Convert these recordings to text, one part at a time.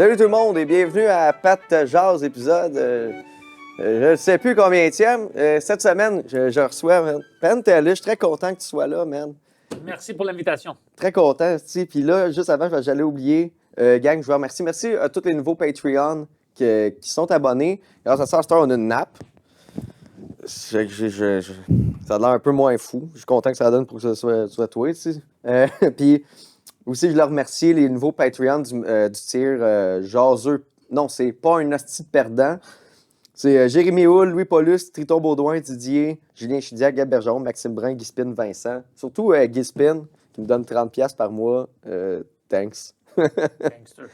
Salut tout le monde et bienvenue à Pat Jazz épisode. Je ne sais plus combienième. Cette semaine, je reçois Pantelis. Je suis très content que tu sois là, man. Merci pour l'invitation. Très content, tu sais. Puis là, juste avant, j'allais oublier, gang, je vous remercie. Merci à tous les nouveaux Patreon qui sont abonnés. Grâce à ça, on a une nappe. Ça a l'air un peu moins fou. Je suis content que ça donne pour que ce soit toi, tu sais. Puis aussi, je leur remercie les nouveaux Patreons du tir jaseux. Non, c'est pas un hostie de perdant. C'est Jérémy Houle, Louis Paulus, Triton Baudouin, Didier, Julien Chidiac, Gab Bergeron, Maxime Brun, Guy Spin, Vincent. Surtout Guy Spin, qui me donne 30$ par mois. Thanks. Gangster.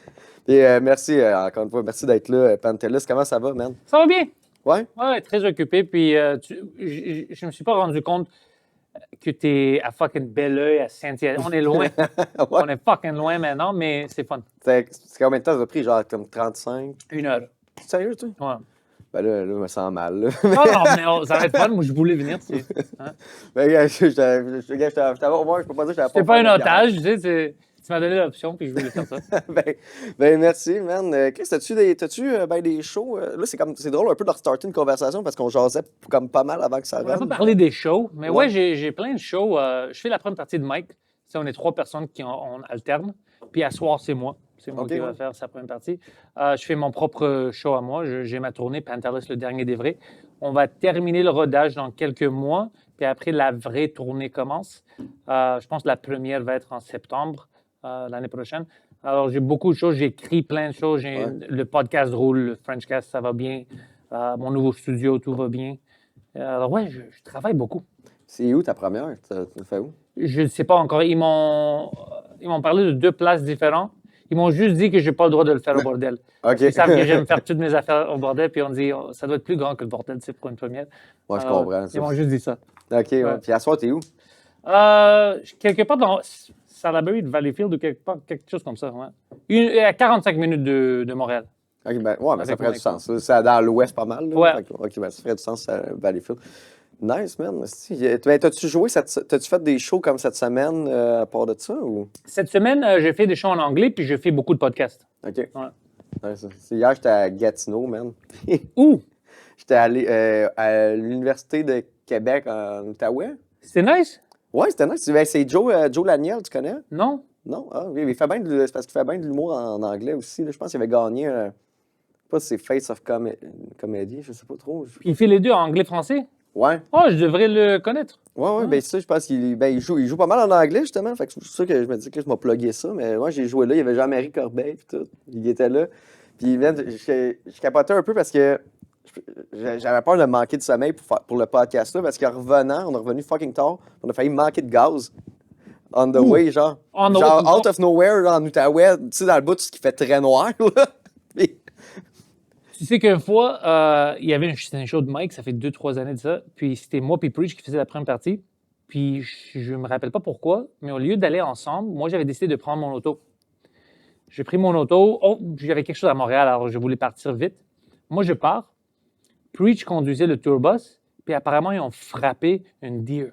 Et merci, encore une fois, merci d'être là, Pantelis. Comment ça va, man? Ça va bien? Ouais? Ouais, très occupé. Puis je me suis pas rendu compte que tu es à fucking Belleuil, à Saint-Hyacinthe. On est loin. Ouais. On est fucking loin maintenant, mais c'est fun. C'est combien de temps ça a pris? Genre comme 35? 1 heure. Sérieux, toi? Ouais. Ben là, je me sens mal. Là. Non, mais ça va être fun. Moi, je voulais venir. Tu sais. Hein? Ben, gars, au moins, je peux pas dire que j'avais pas. C'était pas un otage, tu sais. Tu m'as donné l'option, puis je voulais faire ça. ben, merci, man. Chris, t'as-tu des shows? Là, c'est drôle un peu de restarter une conversation parce qu'on jasait comme pas mal avant que ça On n'a rentre. pas parlé des shows, mais Ouais. ouais, j'ai plein de shows. Je fais la première partie de Mike. On est 3 personnes qui on alterne. Puis à soir, c'est moi. C'est moi qui va faire sa première partie. Je fais mon propre show à moi. J'ai ma tournée, Pantelis, le dernier des vrais. On va terminer le rodage dans quelques mois. Puis après, la vraie tournée commence. Je pense que la première va être en septembre l'année prochaine. Alors, j'ai beaucoup de choses. J'écris plein de choses. Le podcast roule, le Frenchcast, ça va bien. Mon nouveau studio, tout va bien. Alors, ouais, je travaille beaucoup. C'est où ta première? Tu le fais où? Je ne sais pas encore. Ils m'ont parlé de 2 places différentes. Ils m'ont juste dit que je n'ai pas le droit de le faire au bordel. OK. Ils savent que j'aime faire toutes mes affaires au bordel, puis on dit ça doit être plus grand que le bordel, c'est pour une première. Moi, je comprends. Ça. Ils m'ont juste dit ça. OK, ouais. Puis à soir, t'es où? Quelque part dans Salaberry de Valleyfield ou quelque chose comme ça. Ouais. À 45 minutes de Montréal. OK, ben, ouais, mais ça Avec ferait mon du sens. C'est dans l'ouest pas mal. Là. Ouais. OK, ben, ça ferait du sens à Valleyfield. Nice, man. Ben, t'as-tu joué, t'as-tu fait des shows comme cette semaine à part de ça? Ou? Cette semaine, j'ai fait des shows en anglais, puis je fais beaucoup de podcasts. OK. Ouais. Nice. Hier, j'étais à Gatineau, man. Où? J'étais allé à l'Université de Québec en Outaouais. C'était nice? Ouais, c'était nice. Ben, c'est Joe Laniel, tu connais? Non? Non? Ah, oui, il fait bien c'est parce qu'il fait bien de l'humour en anglais aussi. Là. Je pense qu'il avait gagné, je sais pas si c'est Face of Comedy, je sais pas trop. Il fait les deux, anglais-français? Ouais. Oh, je devrais le connaître. Ouais, ben ça, je pense qu'il joue pas mal en anglais, justement. Fait que c'est pour ça que je me dis que je m'ai plugué ça. Mais moi, j'ai joué là. Il y avait Jean-Marie Corbeil, puis tout. Il était là. Puis, man, je capotais un peu parce que j'avais peur de manquer de sommeil pour le podcast là. Parce qu'en revenant, on est revenu fucking tard. On a failli manquer de gaz. On the way, genre. Out of nowhere, en Outaouais, tu sais, dans le bout, ce qui fait très noir, là. Puis, tu sais qu'une fois, il y avait un show de Mike, ça fait 2-3 années de ça, puis c'était moi et Preach qui faisait la première partie, puis je me rappelle pas pourquoi, mais au lieu d'aller ensemble, moi, j'avais décidé de prendre mon auto. J'ai pris mon auto, j'avais quelque chose à Montréal, alors je voulais partir vite. Moi, je pars, Preach conduisait le tourbus, puis apparemment, ils ont frappé une deer.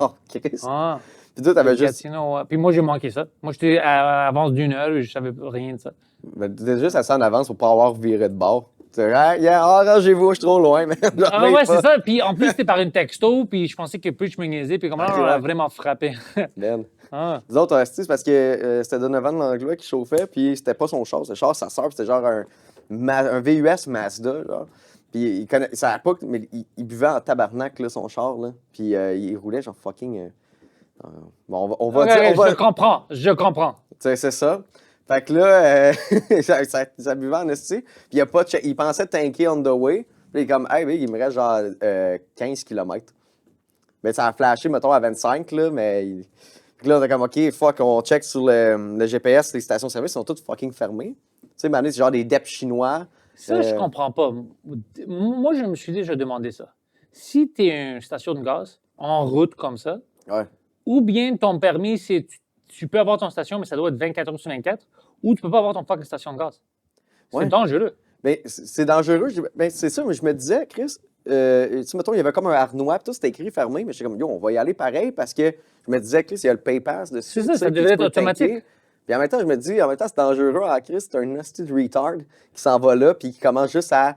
oh, Chris. Ah. Puis toi, t'avais juste... Puis moi, j'ai manqué ça. Moi, j'étais à avance d'1 heure et je savais rien de ça. Ben, t'étais juste assez en avance pour pas avoir viré de bord. Tu sais, arrangez-vous, je suis trop loin. Mais ouais, c'est ça. Puis en plus, c'était par une texto, puis je pensais que Preach me niaisait, puis comment on l'a vraiment frappé. Ben. Ah. Nous autres, c'est parce que c'était Donovan Langlois qui chauffait, puis c'était pas son char, c'était le char sa sœur, c'était genre un VUS Mazda, genre. Puis il savait pas, mais il buvait en tabarnak, là, son char, là. Puis il roulait genre fucking... bon, on va dire... Je comprends. Tu sais, c'est ça. Fait que là, ça buvait en esti. Puis il pensait tanker on the way. Puis il est comme, hey, il me reste genre 15 km. Mais ça a flashé, mettons, à 25, là, mais... Puis là, on était comme, OK, fuck, on check sur le GPS, les stations-service sont toutes fucking fermées. Tu sais, c'est genre des DEP chinois. Ça, je comprends pas. Moi, je me suis déjà demandé ça. Si tu es une station de gaz, en route comme ça, ouais. Ou bien ton permis, c'est tu peux avoir ton station, mais ça doit être 24 heures sur 24, ou tu peux pas avoir ton fucking station de gaz. C'est dangereux. Mais c'est dangereux. Ben, c'est ça, mais je me disais, Chris, tu sais, mettons, il y avait comme un Arnois, puis tout, c'était écrit fermé, mais j'étais comme, yo, on va y aller pareil parce que je me disais, Chris, il y a le PayPass dessus. C'est ça, ça devait être automatique. Puis en même temps, je me dis, en même temps, c'est dangereux en Christ, c'est un hostie de retard qui s'en va là, puis qui commence juste à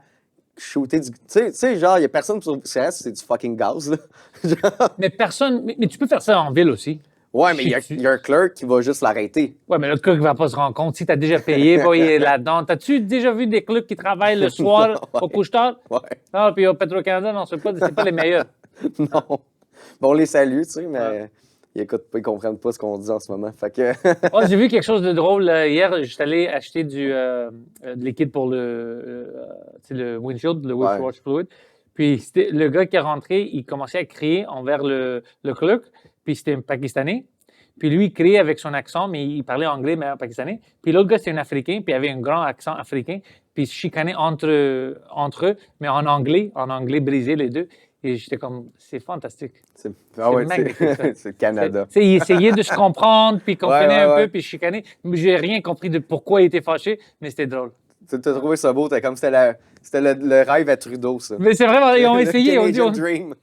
shooter du. Tu sais, genre, il y a personne sur. C'est du fucking gaz, là. Genre, Mais personne. Mais tu peux faire ça en ville aussi. ouais, mais il y a un clerc qui va juste l'arrêter. Ouais, mais le clerc ne va pas se rendre compte. Si tu as déjà payé, bah, il est là-dedans. T'as-tu déjà vu des clercs qui travaillent le soir Ouais. au couche-tard? Ouais. Ah, puis au Petro-Canada, non, c'est pas les meilleurs. Non. Bon, on les salue, tu sais, mais Ouais. ils écoutent pas, ils comprennent pas ce qu'on dit en ce moment. Fait que. Oh, j'ai vu quelque chose de drôle. Hier, j'étais allé acheter de liquide pour tu sais, le windshield, le Ouais. wash fluid. Puis le gars qui est rentré, il commençait à crier envers le clerc. Puis c'était un Pakistanais. Puis lui, il criait avec son accent, mais il parlait anglais, mais en pakistanais. Puis l'autre gars, c'était un Africain, puis il avait un grand accent africain. Puis ils se chicanaient entre eux, mais en anglais brisé les deux. Et j'étais comme, c'est fantastique. Ah ouais, magnifique, ça. c'est le Canada. Tu sais, il essayait de se comprendre, puis il comprenait Ouais, un ouais. peu, puis il chicanait. Mais j'ai rien compris de pourquoi il était fâché, mais c'était drôle. Tu as trouvé ça beau, t'as comme c'était le rêve à Trudeau, ça. Mais c'est vraiment, ils ont Le essayé. On, dit, Canadian Dream.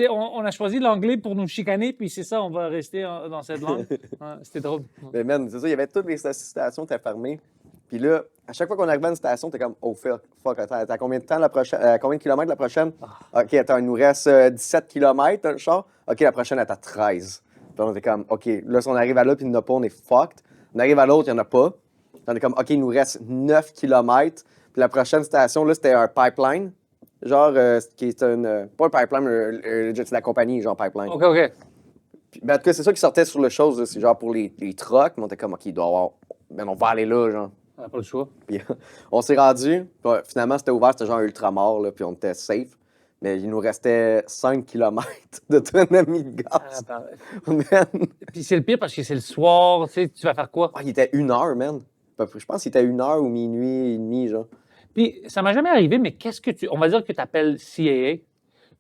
on a choisi l'anglais pour nous chicaner, puis c'est ça, on va rester dans cette langue. Ouais, c'était drôle. Mais man, c'est ça, il y avait toutes les stations étaient fermées. Puis là, à chaque fois qu'on arrivait à une station, t'es comme, oh fuck, attends, t'as combien de temps la prochaine, combien de kilomètres la prochaine? OK, attends, il nous reste 17 kilomètres, le char. OK, la prochaine, elle est à 13. Puis on était comme, OK, là, si on arrive à là, puis il n'y en a pas, on est fucked. On arrive à l'autre, il n'y en a pas. Puis on est comme, OK, il nous reste 9 kilomètres. Puis la prochaine station, là, c'était un pipeline. Genre, qui est une. Pas un pipeline, mais c'est la compagnie, genre pipeline. OK, OK. Puis, ben, en tout cas, c'est ça qui sortait sur le chose, là, c'est genre pour les trucks. Mais on était comme, OK, il doit y avoir. Ben, on va aller là, genre. On n'a pas le choix. Puis on s'est rendu. Puis, finalement, c'était ouvert, c'était genre ultramar, là, puis on était safe. Mais il nous restait 5 km d'autonomie de Ah, gaz. pareil. Man. Puis c'est le pire parce que c'est le soir, tu sais, tu vas faire quoi? Ah, il était 1 heure, man. Je pense qu'il était 1 heure ou minuit et demi, genre. Puis ça m'est jamais arrivé, mais qu'est-ce que on va dire que tu appelles CAA.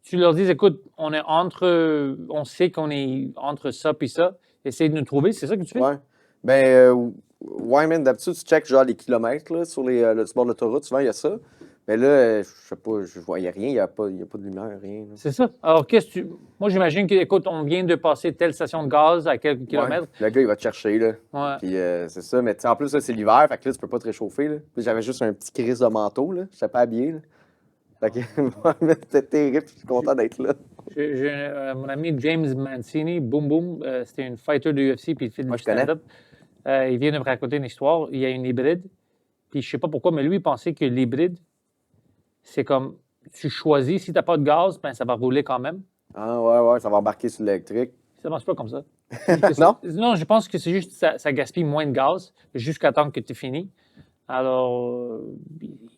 Tu leur dis, écoute, on sait qu'on est entre ça puis ça. Essaye de nous trouver, c'est ça que tu fais? Ouais. Ben, ouais, man, d'habitude, tu checkes genre les kilomètres là, sur le bord de l'autoroute. Souvent, il y a ça. Mais là, je sais pas, je voyais rien. Il n'y a pas de lumière, rien. Là. C'est ça. Alors, moi, j'imagine que, écoute, on vient de passer telle station de gaz à quelques kilomètres. Ouais. Le gars, il va te chercher, là. Ouais. Puis c'est ça. Mais en plus, là, c'est l'hiver. Fait que là, tu peux pas te réchauffer, là. Puis j'avais juste un petit crise de manteau, là. Je n'étais pas habillé, là. Fait que c'était terrible. Je suis content d'être là. J'ai mon ami James Mancini, boum boum, c'était une fighter de UFC, puis il fait du je connais. stand-up. Il vient de me raconter une histoire. Il y a une hybride. Puis je sais pas pourquoi, mais lui, il pensait que l'hybride, c'est comme, tu choisis, si tu n'as pas de gaz, ben ça va rouler quand même. Ah, ouais, ça va embarquer sur l'électrique. Ça marche pas comme ça. Non? Non, je pense que c'est juste ça gaspille moins de gaz jusqu'à temps que tu finis. Alors,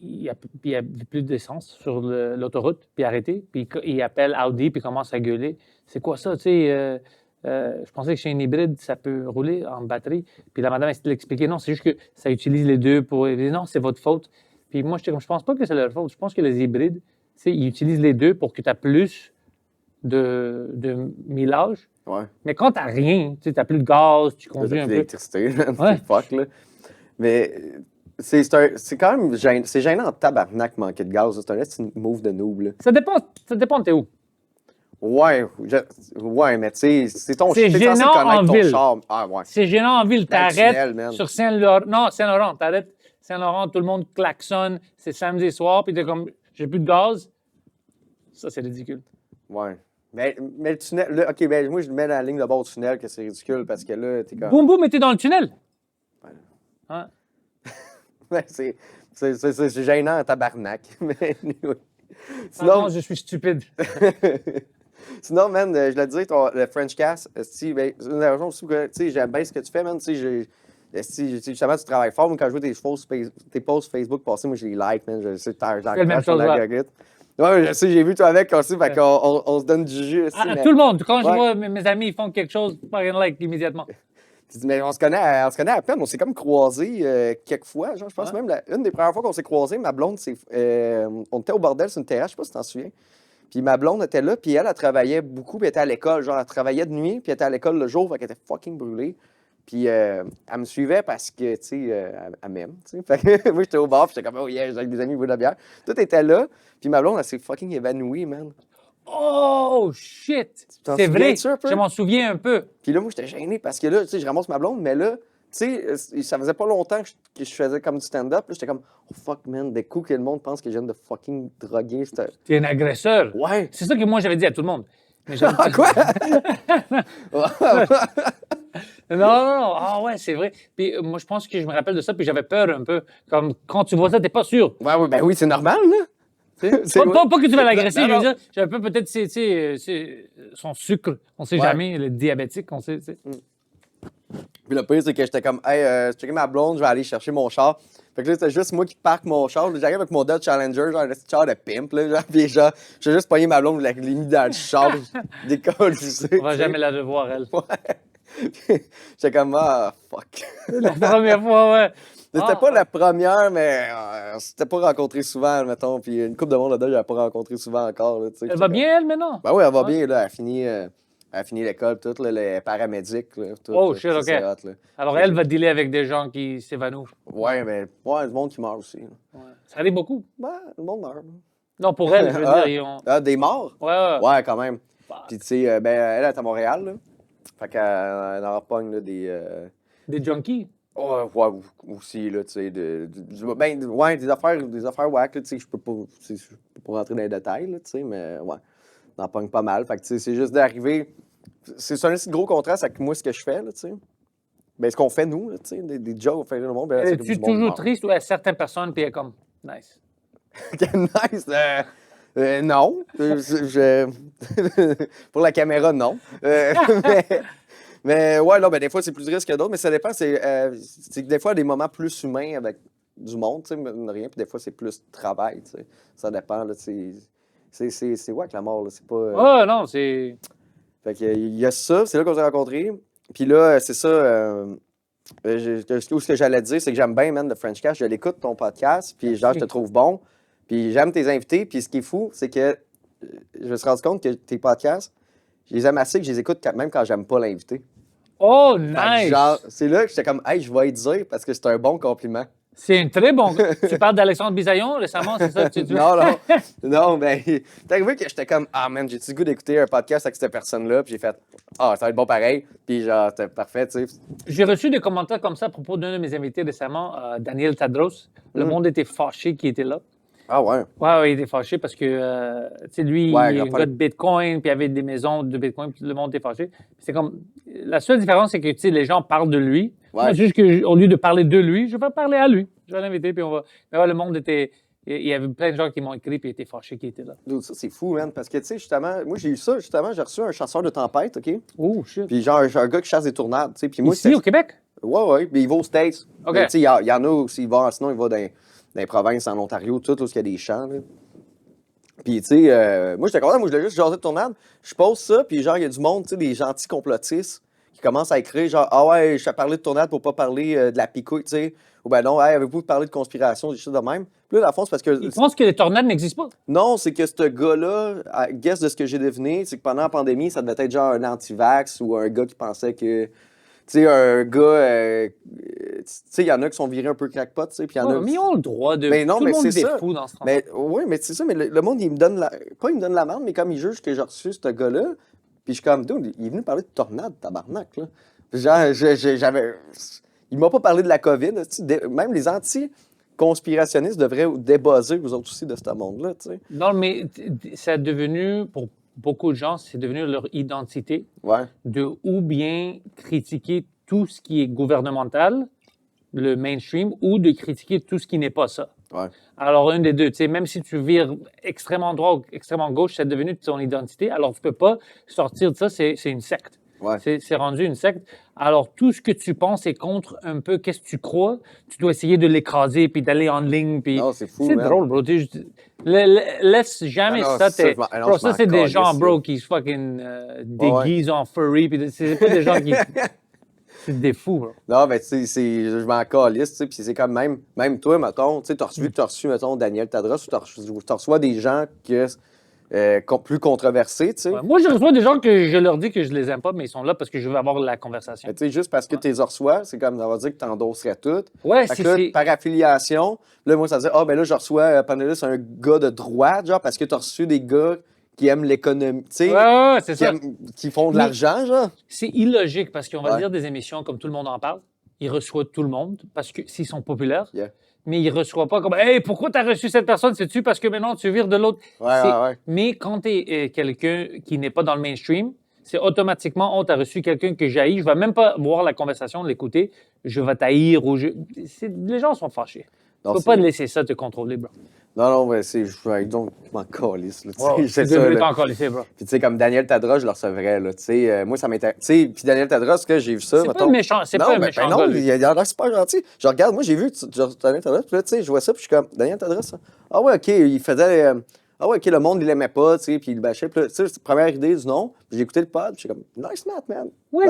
il y a plus d'essence sur l'autoroute, puis arrêté. Puis il appelle Audi, puis commence à gueuler. C'est quoi ça, tu sais? Je pensais que chez une hybride, ça peut rouler en batterie. Puis la madame, elle s'est expliqué, non, c'est juste que ça utilise les deux pour... Elle dit, non, c'est votre faute. Puis moi, je pense pas que c'est leur faute. Je pense que les hybrides, tu sais, ils utilisent les deux pour que tu aies plus de millage. Ouais. Mais quand tu n'as rien, tu n'as plus de gaz, tu conduis un peu. L'électricité, Ouais. fuck, là. Mais c'est quand même gênant. C'est gênant en tabarnak manquer de gaz. C'est un petit move de noob, là. Ça dépend de t'es où. Ouais, mais tu sais, c'est ton C'est t'es censé gênant connaître en ton ville. char. Ah, ouais. C'est gênant en ville. Dans le tunnel, T'arrêtes man. sur Saint-Laurent. Non, Saint-Laurent. T'arrêtes Saint-Laurent, tout le monde klaxonne. C'est samedi soir, puis t'es comme, j'ai plus de gaz. Ça, c'est ridicule. Ouais. Mais le tunnel, là, OK, ben moi, je mets dans la ligne de bord du tunnel que c'est ridicule parce que là, t'es comme... Boum, boum, mais t'es dans le tunnel. Hein? Ouais, c'est gênant en tabarnak. Mais anyway. Sinon, je suis stupide. Sinon, man, je l'ai dit, le French Cast, si, ben, c'est une des raisons aussi que, tu sais, j'aime bien ce que tu fais, man, tu sais, justement, tu travailles fort, mais quand je vois tes posts Facebook passer, moi, je les like, man, je sais, fais la même chose, ouais. Ouais, je sais, j'ai vu toi avec aussi, fait qu'on on se donne du jus aussi. Ah, mais... tout le monde. Quand je Ouais. vois mes amis ils font quelque chose, pas rien like immédiatement. Mais on se connaît à peine, on s'est comme croisés quelques fois, genre, je pense Ouais. même, une des premières fois qu'on s'est croisés, ma blonde, on était au bordel sur une terrasse, je sais pas si t'en souviens. Puis ma blonde était là, puis elle travaillait beaucoup, puis elle était à l'école. Genre, elle travaillait de nuit, puis elle était à l'école le jour, fait qu'elle était fucking brûlée. Puis elle me suivait parce que, tu sais, elle m'aime, tu sais. Fait que moi, j'étais au bar, puis j'étais comme, oh yeah, j'ai avec des amis, boire de la bière. Tout était là, puis ma blonde, elle s'est fucking évanouie, man. Oh, shit! t'en C'est vrai, souviens-tu un peu? je m'en souviens un peu. Puis là, moi, j'étais gêné parce que là, tu sais, je ramasse ma blonde, mais là, sais, ça faisait pas longtemps que je faisais comme du stand-up. J'étais comme, oh fuck, man, des coups que le monde pense que je viens de fucking droguer. T'es un agresseur. Ouais. C'est ça que moi, j'avais dit à tout le monde. Mais Ah, quoi? non, non. Ah ouais, c'est vrai. Puis moi, je pense que je me rappelle de ça, puis j'avais peur un peu. Comme quand tu vois ça, t'es pas sûr. Ouais, ben oui, c'est normal, là. Pas que tu vas l'agresser, Non, je veux non. dire. J'avais peur peut-être, c'est son sucre. On sait Ouais. jamais, le diabétique, on sait. Puis le pire, c'est que j'étais comme, hey, checker ma blonde, je vais aller chercher mon char. Fait que là, c'était juste moi qui parque mon char. J'arrive avec mon Dodge Challenger, genre un petit char de pimp, là, genre, pis genre, j'ai juste pogné ma blonde, je l'ai mis dans le char, pis je décolle, tu sais. On va jamais la revoir, elle. Ouais. J'étais comme, ah, fuck. La première fois, ouais. C'était pas la première, mais c'était pas rencontré souvent, mettons. Puis une couple de monde là-dedans, j'avais pas rencontré souvent encore, là, tu sais. Elle va bien, elle, maintenant? Ben oui, elle va Ouais. bien, là. Elle a fini l'école, tout, là, les paramédics, là, tout. Oh, là, shit, OK. c'est hot, là. Alors, elle va dealer avec des gens qui s'évanouissent. Ouais, mais ouais, du monde qui meurt aussi. Là. Ouais. Ça arrive beaucoup. Ouais, le monde meurt. Non, pour elle, je veux dire, ils ont... Des morts? Ouais, ouais. Ouais, quand même. Bah. Puis, tu sais, ben, elle est à Montréal, là. Fait qu'elle en repogne, là, des. Des junkies. Ouais, aussi, là, tu sais, ouais, des affaires whack, là, tu sais, je peux pas rentrer dans les détails, là, tu sais, mais ouais, on en pogne pas mal. Fait que, tu sais, c'est juste d'arriver, c'est un assez gros contraste avec moi, ce que je fais, là, tu sais. Ben, ce qu'on fait, nous, là, tu sais, des jobs, on fait le monde, ben, là, c'est Es-tu du monde toujours mort. triste ou à certaines personnes, puis elle est comme, nice. Nice, non. Pour la caméra, non. Mais ouais, là, ben, des fois, c'est plus risque que d'autres, mais ça dépend. C'est que des fois, il y a des moments plus humains avec du monde, tu sais, rien, puis des fois, c'est plus travail, tu sais. Ça dépend, là, tu sais. C'est ouais, que la mort, là, c'est pas. Oh, non, c'est... Fait que, il y a ça, c'est là qu'on s'est rencontrés. Puis là, c'est ça. Ce que j'allais te dire, c'est que j'aime bien, man, le French Cash. Je l'écoute, ton podcast, puis genre, je te trouve bon. Puis j'aime tes invités. Puis ce qui est fou, c'est que je me suis rendu compte que tes podcasts, je les aime assez que je les écoute même quand j'aime pas l'invité. Oh, Fait que nice! genre, c'est là que j'étais comme, hey, je vais y dire parce que c'est un bon compliment. C'est un très bon... Tu parles d'Alexandre Bisaillon récemment, c'est ça que tu dis? Non, non, ben, c'est arrivé que j'étais comme, ah, man, j'ai-tu le goût d'écouter un podcast avec cette personne-là? Puis j'ai fait, ah, ça va être bon pareil. Puis genre, c'était parfait, tu sais. J'ai reçu des commentaires comme ça à propos d'un de mes invités récemment, Daniel Tadros. Le monde était fâché qu'il était là. Ah, ouais. Ouais, il était fâché parce que, tu sais, lui, Ouais, il est un il a gars de Bitcoin, puis il avait des maisons de Bitcoin, puis le monde était fâché. C'est comme... La seule différence, c'est que, tu sais, les gens parlent de lui. Ouais. Moi, c'est juste qu'au lieu de parler de lui, je vais parler à lui. Je vais l'inviter, puis on va... Mais ouais, le monde était... Il y avait plein de gens qui m'ont écrit, puis ils étaient fâchés qu'il était là. Dude, ça, c'est fou, man. Parce que, tu sais, justement, moi, j'ai eu ça, justement, j'ai reçu un chasseur de tempête, OK? Oh, shit. Puis genre, j'ai un gars qui chasse des tournades, tu sais. Puis moi, Ici, au Québec? Ouais, puis il va aux States. OK. Mais, tu sais, il y en a aussi, sinon, il va dans les provinces, en Ontario, tout, où il y a des champs, là. Puis, tu sais, moi, j'étais content, moi, je voulais juste jaser de tournade. Je pose ça, puis genre, il y a du monde, tu sais, des gentils complotistes qui commencent à écrire, genre, ah ouais, je t'ai parlé de tournade pour pas parler de la picouille, tu sais. Ou ben non, hey, avez-vous parlé de conspiration, des choses de même. Puis là, dans le fond, c'est parce que. Ils pensent que les tornades n'existent pas. Non, c'est que ce gars-là, guess de ce que j'ai deviné, c'est que pendant la pandémie, ça devait être genre un anti-vax ou un gars qui pensait que. Tu sais, un gars. Tu sais, il y en a qui sont virés un peu crackpot, tu sais. Puis il y en a. Mais ils ont le droit de... Mais non, Tout mais le monde c'est est ça. fou dans ce temps. Mais oui, mais c'est ça, mais le monde, il me donne la. Pas il me donne la merde, mais comme il juge que j'ai reçu ce gars-là, puis je suis comme, dude, il est venu parler de tornade, tabarnak, là. Genre, j'avais. Il m'a pas parlé de la COVID, là, tu sais, même les anti-conspirationnistes devraient débuzzer, vous autres aussi, de ce monde-là, tu sais. Non, mais c'est devenu, pour beaucoup de gens, c'est devenu leur identité Ouais. de ou bien critiquer tout ce qui est gouvernemental, le mainstream, ou de critiquer tout ce qui n'est pas ça. Ouais. Alors, un des deux, tu sais, même si tu vires extrêmement droit ou extrêmement gauche, c'est devenu ton identité. Alors, tu peux pas sortir de ça, c'est une secte. Ouais. C'est rendu une secte. Alors, tout ce que tu penses est contre un peu qu'est-ce que tu crois. Tu dois essayer de l'écraser puis d'aller en ligne. Puis... Non, c'est fou, C'est man. drôle, bro. Laisse jamais Non, ça. ça, non, Bro, je ça, m'en c'est des gens, calisse, bro, là. qui se fucking déguisent en furry. Puis c'est pas des gens qui... C'est des fous, bro. Non, ben, tu sais, je m'en calisse, tu sais, puis c'est comme même toi, mettons, tu sais, t'as reçu, mettons, Daniel Tadros, ou t'as reçois des gens plus controversés, tu sais. Ouais, moi, je reçois des gens que je leur dis que je les aime pas, mais ils sont là parce que je veux avoir la conversation. Mais tu sais, juste parce que tu les reçois, c'est comme, ça va dire que t'endosserais tout. Ouais, Fait que là, par affiliation, là, moi, ça veut dire, ah, ben là, je reçois, Panelus, un gars de droite, genre, parce que t'as reçu des gars qui aiment l'économie, tu sais, Ouais, c'est ça. qui font de l'argent, genre. C'est illogique parce qu'on va Ouais. dire des émissions comme tout le monde en parle. il reçoit tout le monde parce que s'ils sont populaires. Yeah. Mais il ne reçoit pas comme « Hey, pourquoi tu as reçu cette personne? C'est-tu parce que maintenant tu vires de l'autre? » Ouais. Mais quand tu es quelqu'un qui n'est pas dans le mainstream, c'est automatiquement « Oh, tu as reçu quelqu'un que j'haïs. » Je ne vais même pas voir la conversation, l'écouter. Je vais t'haïr ou les gens sont fâchés. Tu ne peux pas laisser ça te contrôler, bro. Non, mais c'est... Donc, je m'en calisse, là. Tu devrais t'en calisser, bro. Puis, tu sais, comme Daniel Tadros, je le recevrais, là. Tu sais, moi, ça m'intéresse. Tu sais, puis Daniel Tadros, que j'ai vu ça. C'est pas méchant, c'est pas un méchant. Non, il a l'air super gentil. Je regarde, moi, j'ai vu Daniel Tadros, puis là, tu sais, je vois ça, puis je suis comme, Daniel Tadros, ça. Ah ouais, OK, il faisait. Ah ouais, OK, le monde, il l'aimait pas, tu sais, puis il le bâchait. Puis là, tu sais, c'est la première idée du nom. Puis j'ai écouté le pod, puis je suis comme, nice Matt, man. Oui,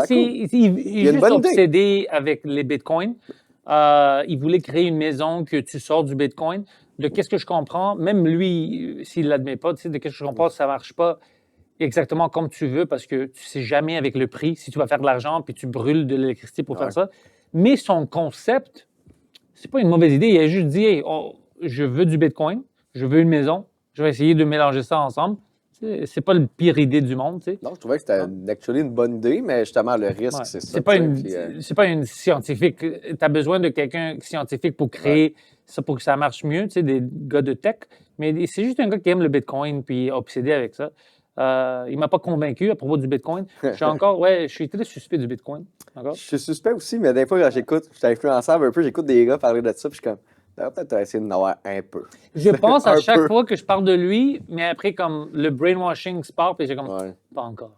il est juste obsédé avec les bitcoins. Il voulait créer une maison que tu sors du bitcoin. De qu'est-ce que je comprends, même lui, s'il ne l'admet pas, tu sais, de qu'est-ce que je comprends, ça ne marche pas exactement comme tu veux parce que tu ne sais jamais avec le prix si tu vas faire de l'argent puis tu brûles de l'électricité pour faire ça. Mais son concept, c'est pas une mauvaise idée. Il a juste dit hey, je veux du bitcoin, je veux une maison, je vais essayer de mélanger ça ensemble. C'est pas la pire idée du monde, tu sais. Non, je trouvais que c'était actually une bonne idée, mais justement, le risque, c'est ça. C'est pas une scientifique. Tu as besoin de quelqu'un scientifique pour créer ça, pour que ça marche mieux, tu sais, des gars de tech. Mais c'est juste un gars qui aime le Bitcoin puis obsédé avec ça. Il m'a pas convaincu à propos du Bitcoin. Je suis très suspect du Bitcoin. D'accord? Je suis suspect aussi, mais des fois, quand j'écoute, je suis influençable un peu, j'écoute des gars parler de ça, puis je suis comme, peut-être essayer de avoir un peu. Je pense à chaque fois que je parle de lui, mais après, comme le brainwashing se part, puis j'ai comme, pas encore.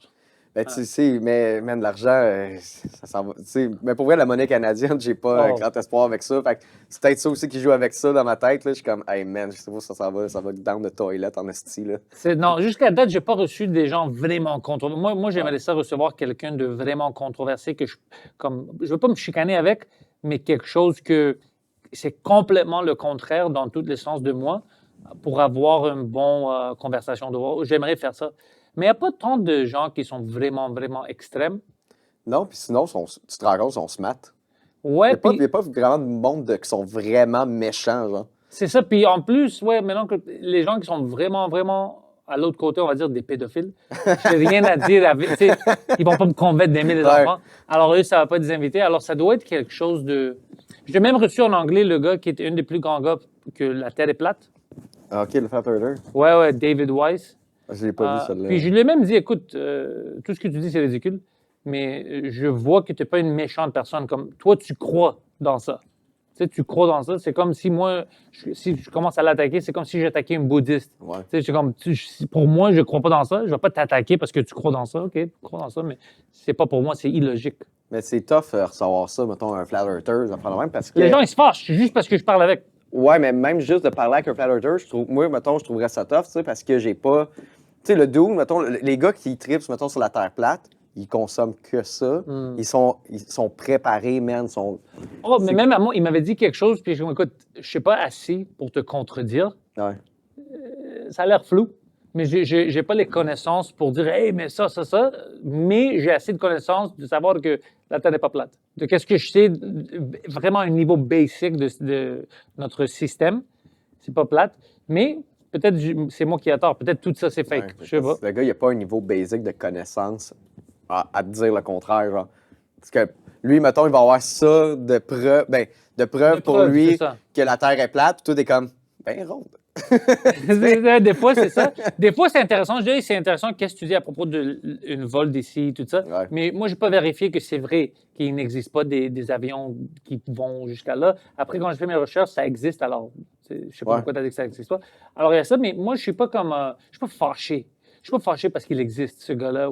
Ben, tu sais, mais même l'argent, ça s'en va. Mais pour vrai, la monnaie canadienne, j'ai pas grand espoir avec ça. Fait que c'est peut-être ça aussi qui joue avec ça dans ma tête. Là. Je suis comme, hey man, je sais pas si ça va down the toilet en esti. Non, jusqu'à date, j'ai pas reçu des gens vraiment controversés. Moi j'aimerais ça recevoir quelqu'un de vraiment controversé que je veux pas me chicaner avec, mais quelque chose que c'est complètement le contraire dans tous les sens de moi pour avoir une bonne conversation. J'aimerais faire ça. Mais il n'y a pas tant de gens qui sont vraiment, vraiment extrêmes. Non, puis sinon, tu te rends compte, ils sont smart. Ouais, il n'y a pas vraiment de monde qui sont vraiment méchants, genre. C'est ça. Puis en plus, maintenant que les gens qui sont vraiment, vraiment à l'autre côté, on va dire des pédophiles, je n'ai rien à dire. Ils vont pas me convaincre d'aimer les enfants. Alors eux, ça ne va pas être des invités. Alors ça doit être quelque chose de... J'ai même reçu en anglais le gars qui était un des plus grands gars que la Terre est plate. Ah, OK, le Flat Earther. Ouais, David Weiss. Je l'ai pas vu, celle-là. Puis je lui ai même dit, écoute, tout ce que tu dis, c'est ridicule, mais je vois que tu n'es pas une méchante personne. Comme toi, tu crois dans ça. Tu sais, tu crois dans ça. C'est comme si moi, si je commence à l'attaquer, c'est comme si j'attaquais un bouddhiste. Ouais. Tu sais, c'est comme, pour moi, je ne crois pas dans ça. Je ne vais pas t'attaquer parce que tu crois dans ça. OK, tu crois dans ça, mais c'est pas pour moi, c'est illogique. Mais c'est tough de recevoir ça, mettons, un Flat Earther, ça prend même parce que... Les gens, ils se fâchent juste parce que je parle avec. Ouais, mais même juste de parler avec un Flat Earther, je trouverais ça tough, tu sais, parce que j'ai pas... Tu sais, le dude, mettons, les gars qui tripent, mettons, sur la Terre plate, ils consomment que ça. Ils sont préparés, man. Mais même à moi, il m'avait dit quelque chose, puis je me dis, écoute, je sais pas assez pour te contredire. Ouais. Ça a l'air flou, mais j'ai pas les connaissances pour dire, hey, mais ça. Mais j'ai assez de connaissances de savoir que la Terre n'est pas plate. De qu'est-ce que je sais, vraiment un niveau basic de notre système. C'est pas plate, mais... Peut-être c'est moi qui ai tort. Peut-être tout ça, c'est fake. Je sais pas. Le gars, il n'a pas un niveau basic de connaissance à te dire le contraire. Genre. Parce que lui, mettons, il va avoir ça de preuve pour lui que la Terre est plate. Puis toi, t'es comme, ben ronde. Des fois, c'est ça. Des fois, c'est intéressant. Je dis, c'est intéressant qu'est-ce que tu dis à propos d'une vol d'ici, tout ça. Ouais. Mais moi, je n'ai pas vérifié que c'est vrai qu'il n'existe pas des avions qui vont jusqu'à là. Après, quand j'ai fait mes recherches, ça existe. Alors, je ne sais pas pourquoi tu as dit que ça n'existe pas. Alors, il y a ça, mais moi, je ne suis pas comme... je ne suis pas fâché. Je ne suis pas fâché parce qu'il existe, ce gars-là.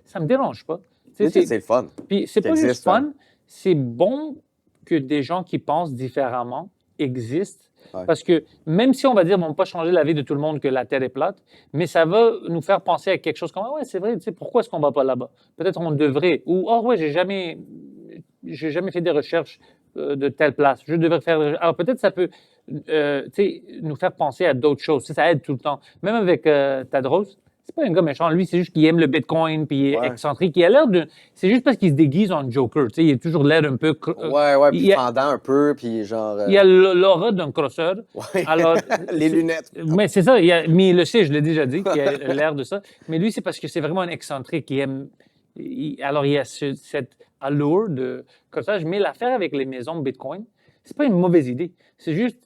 Ça ne me dérange pas. C'est le fun. Puis, c'est pas juste fun. C'est bon que des gens qui pensent différemment existent. Ouais. Parce que même si on va dire, on ne va pas changer la vie de tout le monde que la Terre est plate, mais ça va nous faire penser à quelque chose comme, ouais, c'est vrai, tu sais, pourquoi est-ce qu'on ne va pas là-bas? Peut-être on devrait. Ou, ouais, j'ai jamais fait des recherches de telle place. Je devrais faire. Alors peut-être ça peut nous faire penser à d'autres choses. Ça aide tout le temps. Même avec Tadros, c'est pas un gars méchant. Lui, c'est juste qu'il aime le Bitcoin puis il est excentrique. Il a l'air de... C'est juste parce qu'il se déguise en Joker. Il est toujours l'air un peu... puis pendant un peu, puis genre... Il a l'aura d'un crosseur. Ouais. Alors, les lunettes. Mais c'est ça. Mais il le sait, je l'ai déjà dit, qu'il a l'air de ça. Mais lui, c'est parce que c'est vraiment un excentrique. Alors, il a cette allure comme ça. Mais l'affaire avec les maisons Bitcoin, c'est pas une mauvaise idée. C'est juste,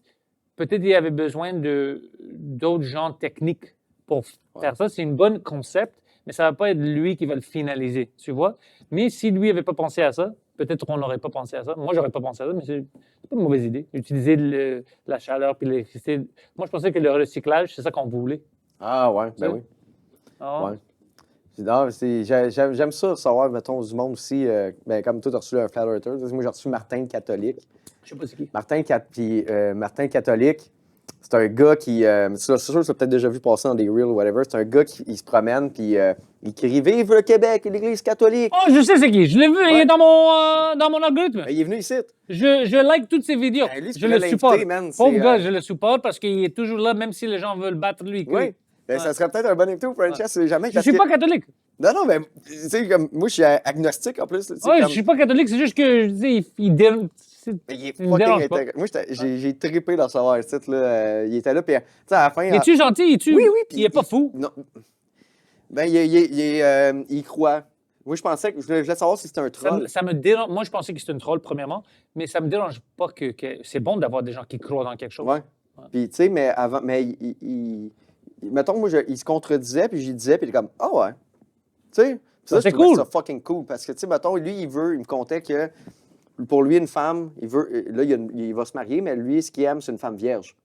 peut-être il y avait besoin d'autres gens techniques pour faire ça. C'est un bon concept, mais ça va pas être lui qui va le finaliser, tu vois. Mais si lui avait pas pensé à ça, peut-être qu'on n'aurait pas pensé à ça. Moi, j'aurais pas pensé à ça, mais c'est pas une mauvaise idée. Utiliser la chaleur puis l'électricité. Moi, je pensais que le recyclage, c'est ça qu'on voulait. Ah ouais, ben oui. Ah. Ouais. J'aime ça, savoir, mettons, du monde aussi. Comme toi, tu as reçu un Flat Earther. Moi, j'ai reçu Martin Catholique. Je sais pas c'est qui. Martin Catholique, c'est un gars qui. C'est sûr que tu as peut-être déjà vu passer dans des reels ou whatever. C'est un gars qui il se promène puis il crie Vive le Québec et l'Église catholique. Oh, je sais c'est qui. Je l'ai vu, il est dans mon algorithme. Il est venu ici. Je like toutes ses vidéos. Ben, lui, je le supporte. Man, Pauvre gars, je le supporte parce qu'il est toujours là, même si les gens veulent battre lui. Oui. Ben, ça serait peut-être un bon invité au Franchise, c'est jamais. Je suis pas catholique. Non, mais tu sais, comme moi, je suis agnostique en plus. Oui, je suis pas catholique, c'est juste que, tu sais, il est fucking intéressant. Moi, j'ai trippé dans savoir le titre, là. Il était là, puis, tu sais, à la fin. Es-tu gentil? Oui, il est pas fou. Non. Ben, il croit. Moi, je pensais que. Je voulais savoir si c'était un troll. Ça me dérange. Moi, je pensais que c'était un troll, premièrement, mais ça me dérange pas que c'est bon d'avoir des gens qui croient dans quelque chose. Ouais. Puis, tu sais, mais avant. Mais mettons, moi, il se contredisait, puis j'y disais, puis il est comme, ah ouais. Tu sais, ça, c'est cool. Ça fucking cool. Parce que, tu sais, mettons, lui, il me contait que pour lui, une femme, il va se marier, mais lui, ce qu'il aime, c'est une femme vierge.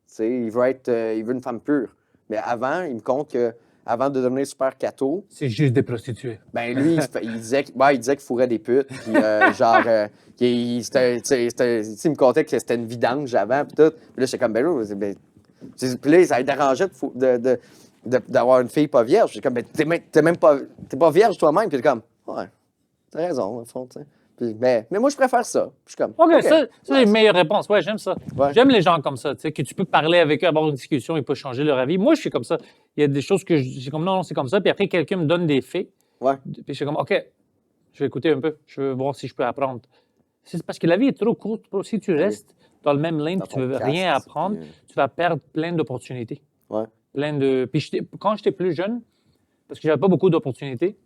Tu sais, il veut une femme pure. Mais avant, il me compte que avant de devenir super catho. C'est juste des prostituées. Ben lui, il disait qu'il fourrait des putes. Puis il me contait que c'était une vidange avant. Puis tout. Puis là, j'étais comme, puis là, ça le dérangeait d'avoir une fille pas vierge. J'étais comme, t'es pas vierge toi-même. Puis comme, ouais, t'as raison, au fond, tu sais. Mais moi, je préfère ça. Je suis comme, OK, ça c'est une meilleure réponse. Ouais, j'aime ça. Ouais. J'aime les gens comme ça, tu sais, que tu peux parler avec eux, avoir une discussion, ils peuvent changer leur avis. Moi, je suis comme ça. Il y a des choses que j'ai comme, non, c'est comme ça. Puis après, quelqu'un me donne des faits. Ouais. Puis je suis comme, OK, je vais écouter un peu. Je veux voir si je peux apprendre. C'est parce que la vie est trop courte. Si tu restes dans le même lane et tu ne veux rien apprendre, tu vas perdre plein d'opportunités. Ouais. Puis quand j'étais plus jeune, parce que j'avais pas beaucoup d'opportunités,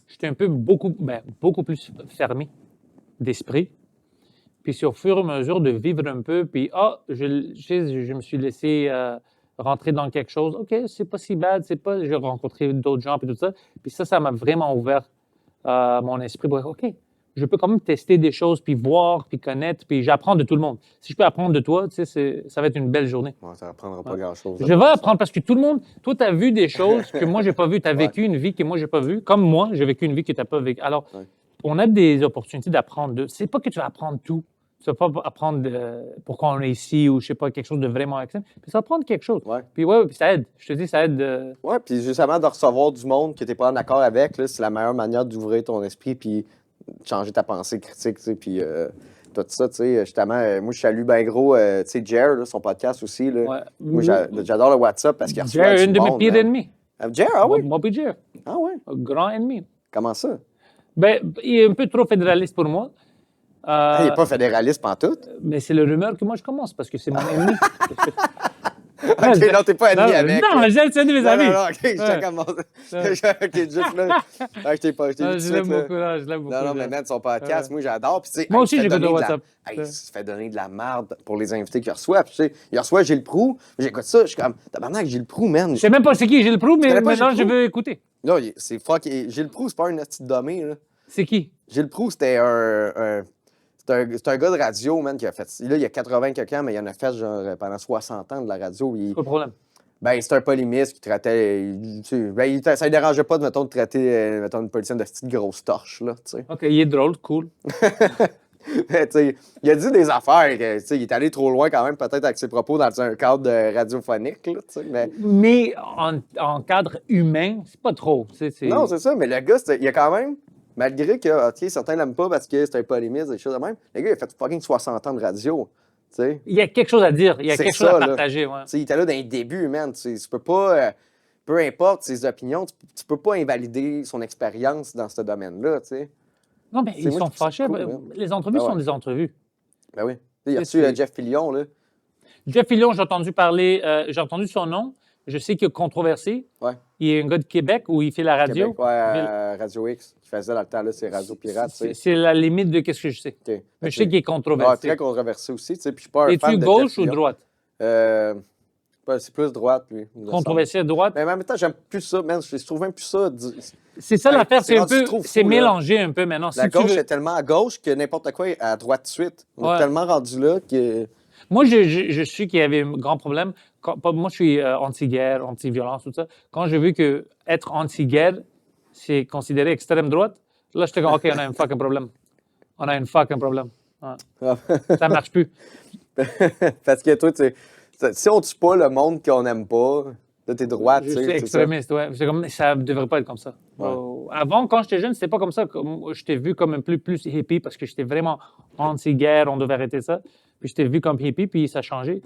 j'étais beaucoup plus fermé d'esprit. Puis c'est au fur et à mesure de vivre un peu, puis je me suis laissé rentrer dans quelque chose. OK, c'est pas si bad, j'ai rencontré d'autres gens, puis tout ça. Puis ça m'a vraiment ouvert mon esprit. OK, je peux quand même tester des choses, puis voir, puis connaître, puis j'apprends de tout le monde. Si je peux apprendre de toi, tu sais, ça va être une belle journée. Ouais, ça n'apprendra pas grand-chose. Je vais apprendre parce que tout le monde, toi, tu as vu des choses que moi, j'ai pas vues. Tu as vécu une vie que moi, j'ai pas vue. Comme moi, j'ai vécu une vie que tu n'as pas vécue. Alors, on a des opportunités d'apprendre. C'est pas que tu vas apprendre tout. Tu vas pas apprendre pourquoi on est ici ou je sais pas, quelque chose de vraiment excellent. Puis ça va apprendre quelque chose. Ouais. Puis puis ça aide. Je te dis, ça aide. Ouais, puis justement, de recevoir du monde que tu n'es pas en accord avec, là, c'est la meilleure manière d'ouvrir ton esprit puis de changer ta pensée critique, tu sais, puis tout ça, tu sais, justement, moi, je salue bien gros, tu sais, Jer, là, son podcast aussi, là. Ouais. Moi, j'adore le WhatsApp parce qu'il reçoit Jer, du une de mes monde, pires man. ennemis. Jer, ah oui? Moi, puis Jer. Ah oui? Un grand ennemi. Comment ça? Ben, il est un peu trop fédéraliste pour moi. Il n'est pas fédéraliste pantoute. Mais c'est le rumeur que moi je commence parce que c'est mon ennemi. OK, non, t'es pas ennemi avec. Non, c'est un de mes amis. Non, OK, je commence. OK, juste là. Je t'ai pas dit Je l'aime beaucoup, là, je l'aime beaucoup. Non, mais man, son podcast, moi, j'adore. Puis, tu sais, moi aussi, j'écoute le WhatsApp. Il se fait donner de la merde pour les invités qu'il reçoit. Puis, tu sais, il reçoit Gilles Proulx. J'écoute ça, je suis comme, tabarnak, Gilles Proulx, man. Je sais même pas c'est qui Gilles Proulx, mais maintenant, je veux écouter. Non, c'est fuck. Gilles Proulx, c'est pas un petit dommé, là. C'est qui? Gilles Proulx, c'était c'est un gars de radio, man, qui a fait. Là, il y a 80 quelques ans, mais il en a fait genre pendant 60 ans de la radio. C'est quoi le problème? Ben, c'est un polémiste qui traitait. Ça ne dérangeait pas, de traiter une politicienne de petite grosse torche, là, tu sais. OK, il est drôle, cool. Il a dit des affaires, que, il est allé trop loin quand même, peut-être avec ses propos dans un cadre radiophonique, là, tu sais. Mais en cadre humain, c'est pas trop. Non, c'est ça, mais le gars, il a quand même. Malgré que certains l'aiment pas parce que c'est un polémiste, des choses de même, le gars, il a fait fucking 60 ans de radio. T'sais. Il y a quelque chose à dire, il y a quelque chose à partager. Ouais. Il était là dans les débuts, man. Tu peux pas, peu importe ses opinions, tu peux pas invalider son expérience dans ce domaine-là. T'sais. Non, mais ils sont fâchés. Cool, les entrevues sont des entrevues. Ben oui. Il y a reçu Jeff Fillion, là. Jeff Fillion, j'ai entendu parler, j'ai entendu son nom, Je sais qu'il a controversé. Ouais. Il est un gars de Québec où il fait la radio. Québec, ouais, Radio X, qui faisait dans le temps, là, c'est Radio Pirate, tu sais. C'est la limite de ce que je sais. OK. Mais je sais qu'il est Ah, controversé. très controversé aussi, tu sais, puis je suis pas un fan Es-tu de gauche Jeff ou Fillion. droite? C'est plus droite, lui. il me semble. Controversé à droite. Mais en même temps, j'aime plus ça, man. Je trouve même plus ça. C'est ça Hey, l'affaire, c'est c'est un rendu peu, trop fou, c'est là. mélangé un peu maintenant. La Si tu gauche veux- est tellement à gauche que n'importe quoi est à droite de suite. On Ouais. est tellement rendu là que. Moi, je suis qu'il y avait un grand problème. Moi, je suis anti-guerre, anti-violence, tout ça. Quand j'ai vu que être anti-guerre, c'est considéré extrême droite, là, j'étais comme, OK, on a un fucking problème. On a un fucking problème. Ouais. Ça marche plus. Parce que toi, si on tue pas le monde qu'on n'aime pas, là, t'es droite, Je tu sais. suis c'est ça. extrémiste, ouais. C'est comme, ça devrait pas être comme ça. Ouais. Avant, quand j'étais jeune, c'était pas comme ça. Je t'ai vu comme un plus hippie parce que j'étais vraiment anti-guerre, on devait arrêter ça. Puis je t'ai vu comme hippie, puis ça a changé.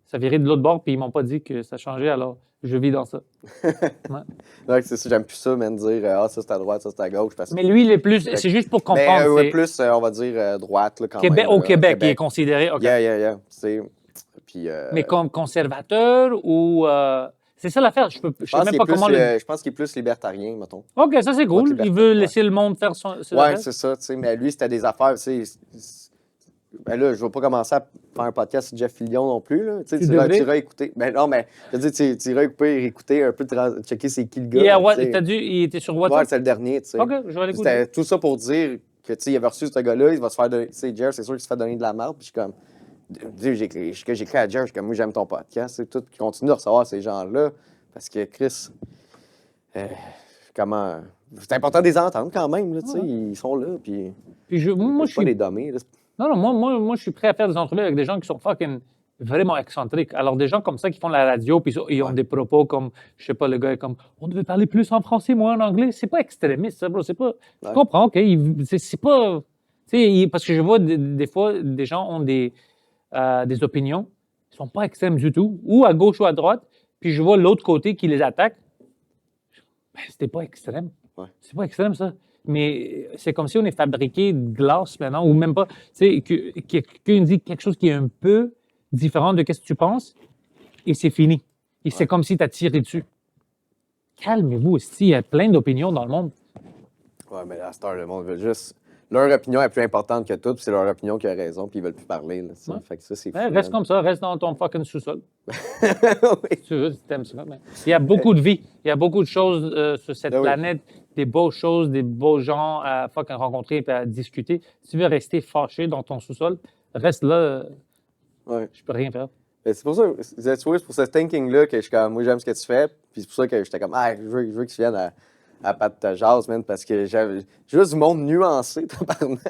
Ça virait de l'autre bord, puis ils m'ont pas dit que ça changeait, alors je vis dans ça. Ouais, c'est ça, j'aime plus ça, man, dire ça c'est à droite, ça c'est à gauche. Parce que... Mais lui, il est plus. C'est juste pour comprendre. ouais, c'est- plus, on va dire, droite, là, quand Québec, même. au là, Québec, il est considéré. OK. Yeah. C'est... Puis, Mais comme conservateur ou. C'est ça l'affaire. Je sais même pas comment le. Je pense qu'il est plus libertarien, mettons. OK, ça c'est cool. Droite Il veut libertaire, laisser le monde faire son. ses Ouais, affaires. c'est ça, tu sais. Mais lui, c'était des affaires, tu sais. Ben là, je vais pas commencer à faire un podcast sur Jeff Fillion non plus, là. Tu sais, Tu tu devrais. iras écouter. Ben non, mais je veux dire, tu iras écouter un peu, checker c'est qui le gars. Yeah, là, tu sais. t'as dit, il était sur Ouais, WhatsApp. c'est le dernier, tu sais. OK, je vais l'écouter. C'était tout ça pour dire que, tu sais, il avait reçu ce gars-là, il va se faire donner. Tu sais, Jer, c'est sûr qu'il se fait donner de la merde. Puis je suis comme. J'ai écrit à Jer, je suis comme, moi, j'aime ton podcast. C'est tout. Puis continue de recevoir ces gens-là. Parce que, Chris. Comment. C'est important de les entendre quand même, là, tu sais. Ouais. Ils sont là. Puis. Puis moi, je je pas suis. les dommer, là. Non, moi, je suis prêt à faire des entrevues avec des gens qui sont fucking vraiment excentriques. Alors, des gens comme ça qui font la radio, puis ils ont Ouais. des propos comme, je sais pas, le gars est comme, on devait parler plus en français, moins en anglais. C'est pas extrémiste, ça, bro. C'est pas. Je Ouais. comprends, OK. C'est pas. Tu sais, parce que je vois des fois, des gens ont des opinions qui sont pas extrêmes du tout, ou à gauche ou à droite, puis je vois l'autre côté qui les attaque. Ben, c'était pas extrême. Ouais. C'est pas extrême, ça. Mais c'est comme si on est fabriqué de glace maintenant, ou même pas. Tu sais, que quelqu'un dit quelque chose qui est un peu différent de ce que tu penses, et c'est fini. Et c'est comme si tu as tiré dessus. Calmez-vous aussi, il y a plein d'opinions dans le monde. Ouais, mais à cette heure, le monde veut juste. Leur opinion est plus importante que toute, puis c'est leur opinion qui a raison, puis ils veulent plus parler. Là, tu sais. Ouais. Fait que ça, c'est Ouais, fou, reste man. comme ça, reste dans ton fucking sous-sol. Oui. Si tu veux, si t'aimes ça. Mais il y a beaucoup de vie, il y a beaucoup de choses sur cette Ah oui. planète, des beaux choses, des beaux gens à fucking rencontrer et à discuter. Si tu veux rester fâché dans ton sous-sol, reste là, Ouais. je peux rien faire. Mais c'est pour ça, tu vois, c'est pour ce thinking-là que je suis comme, moi, j'aime ce que tu fais, puis c'est pour ça que j'étais comme, je veux que tu viennes à Pat de Jazz, man, parce que j'ai juste du monde nuancé, tabarnak.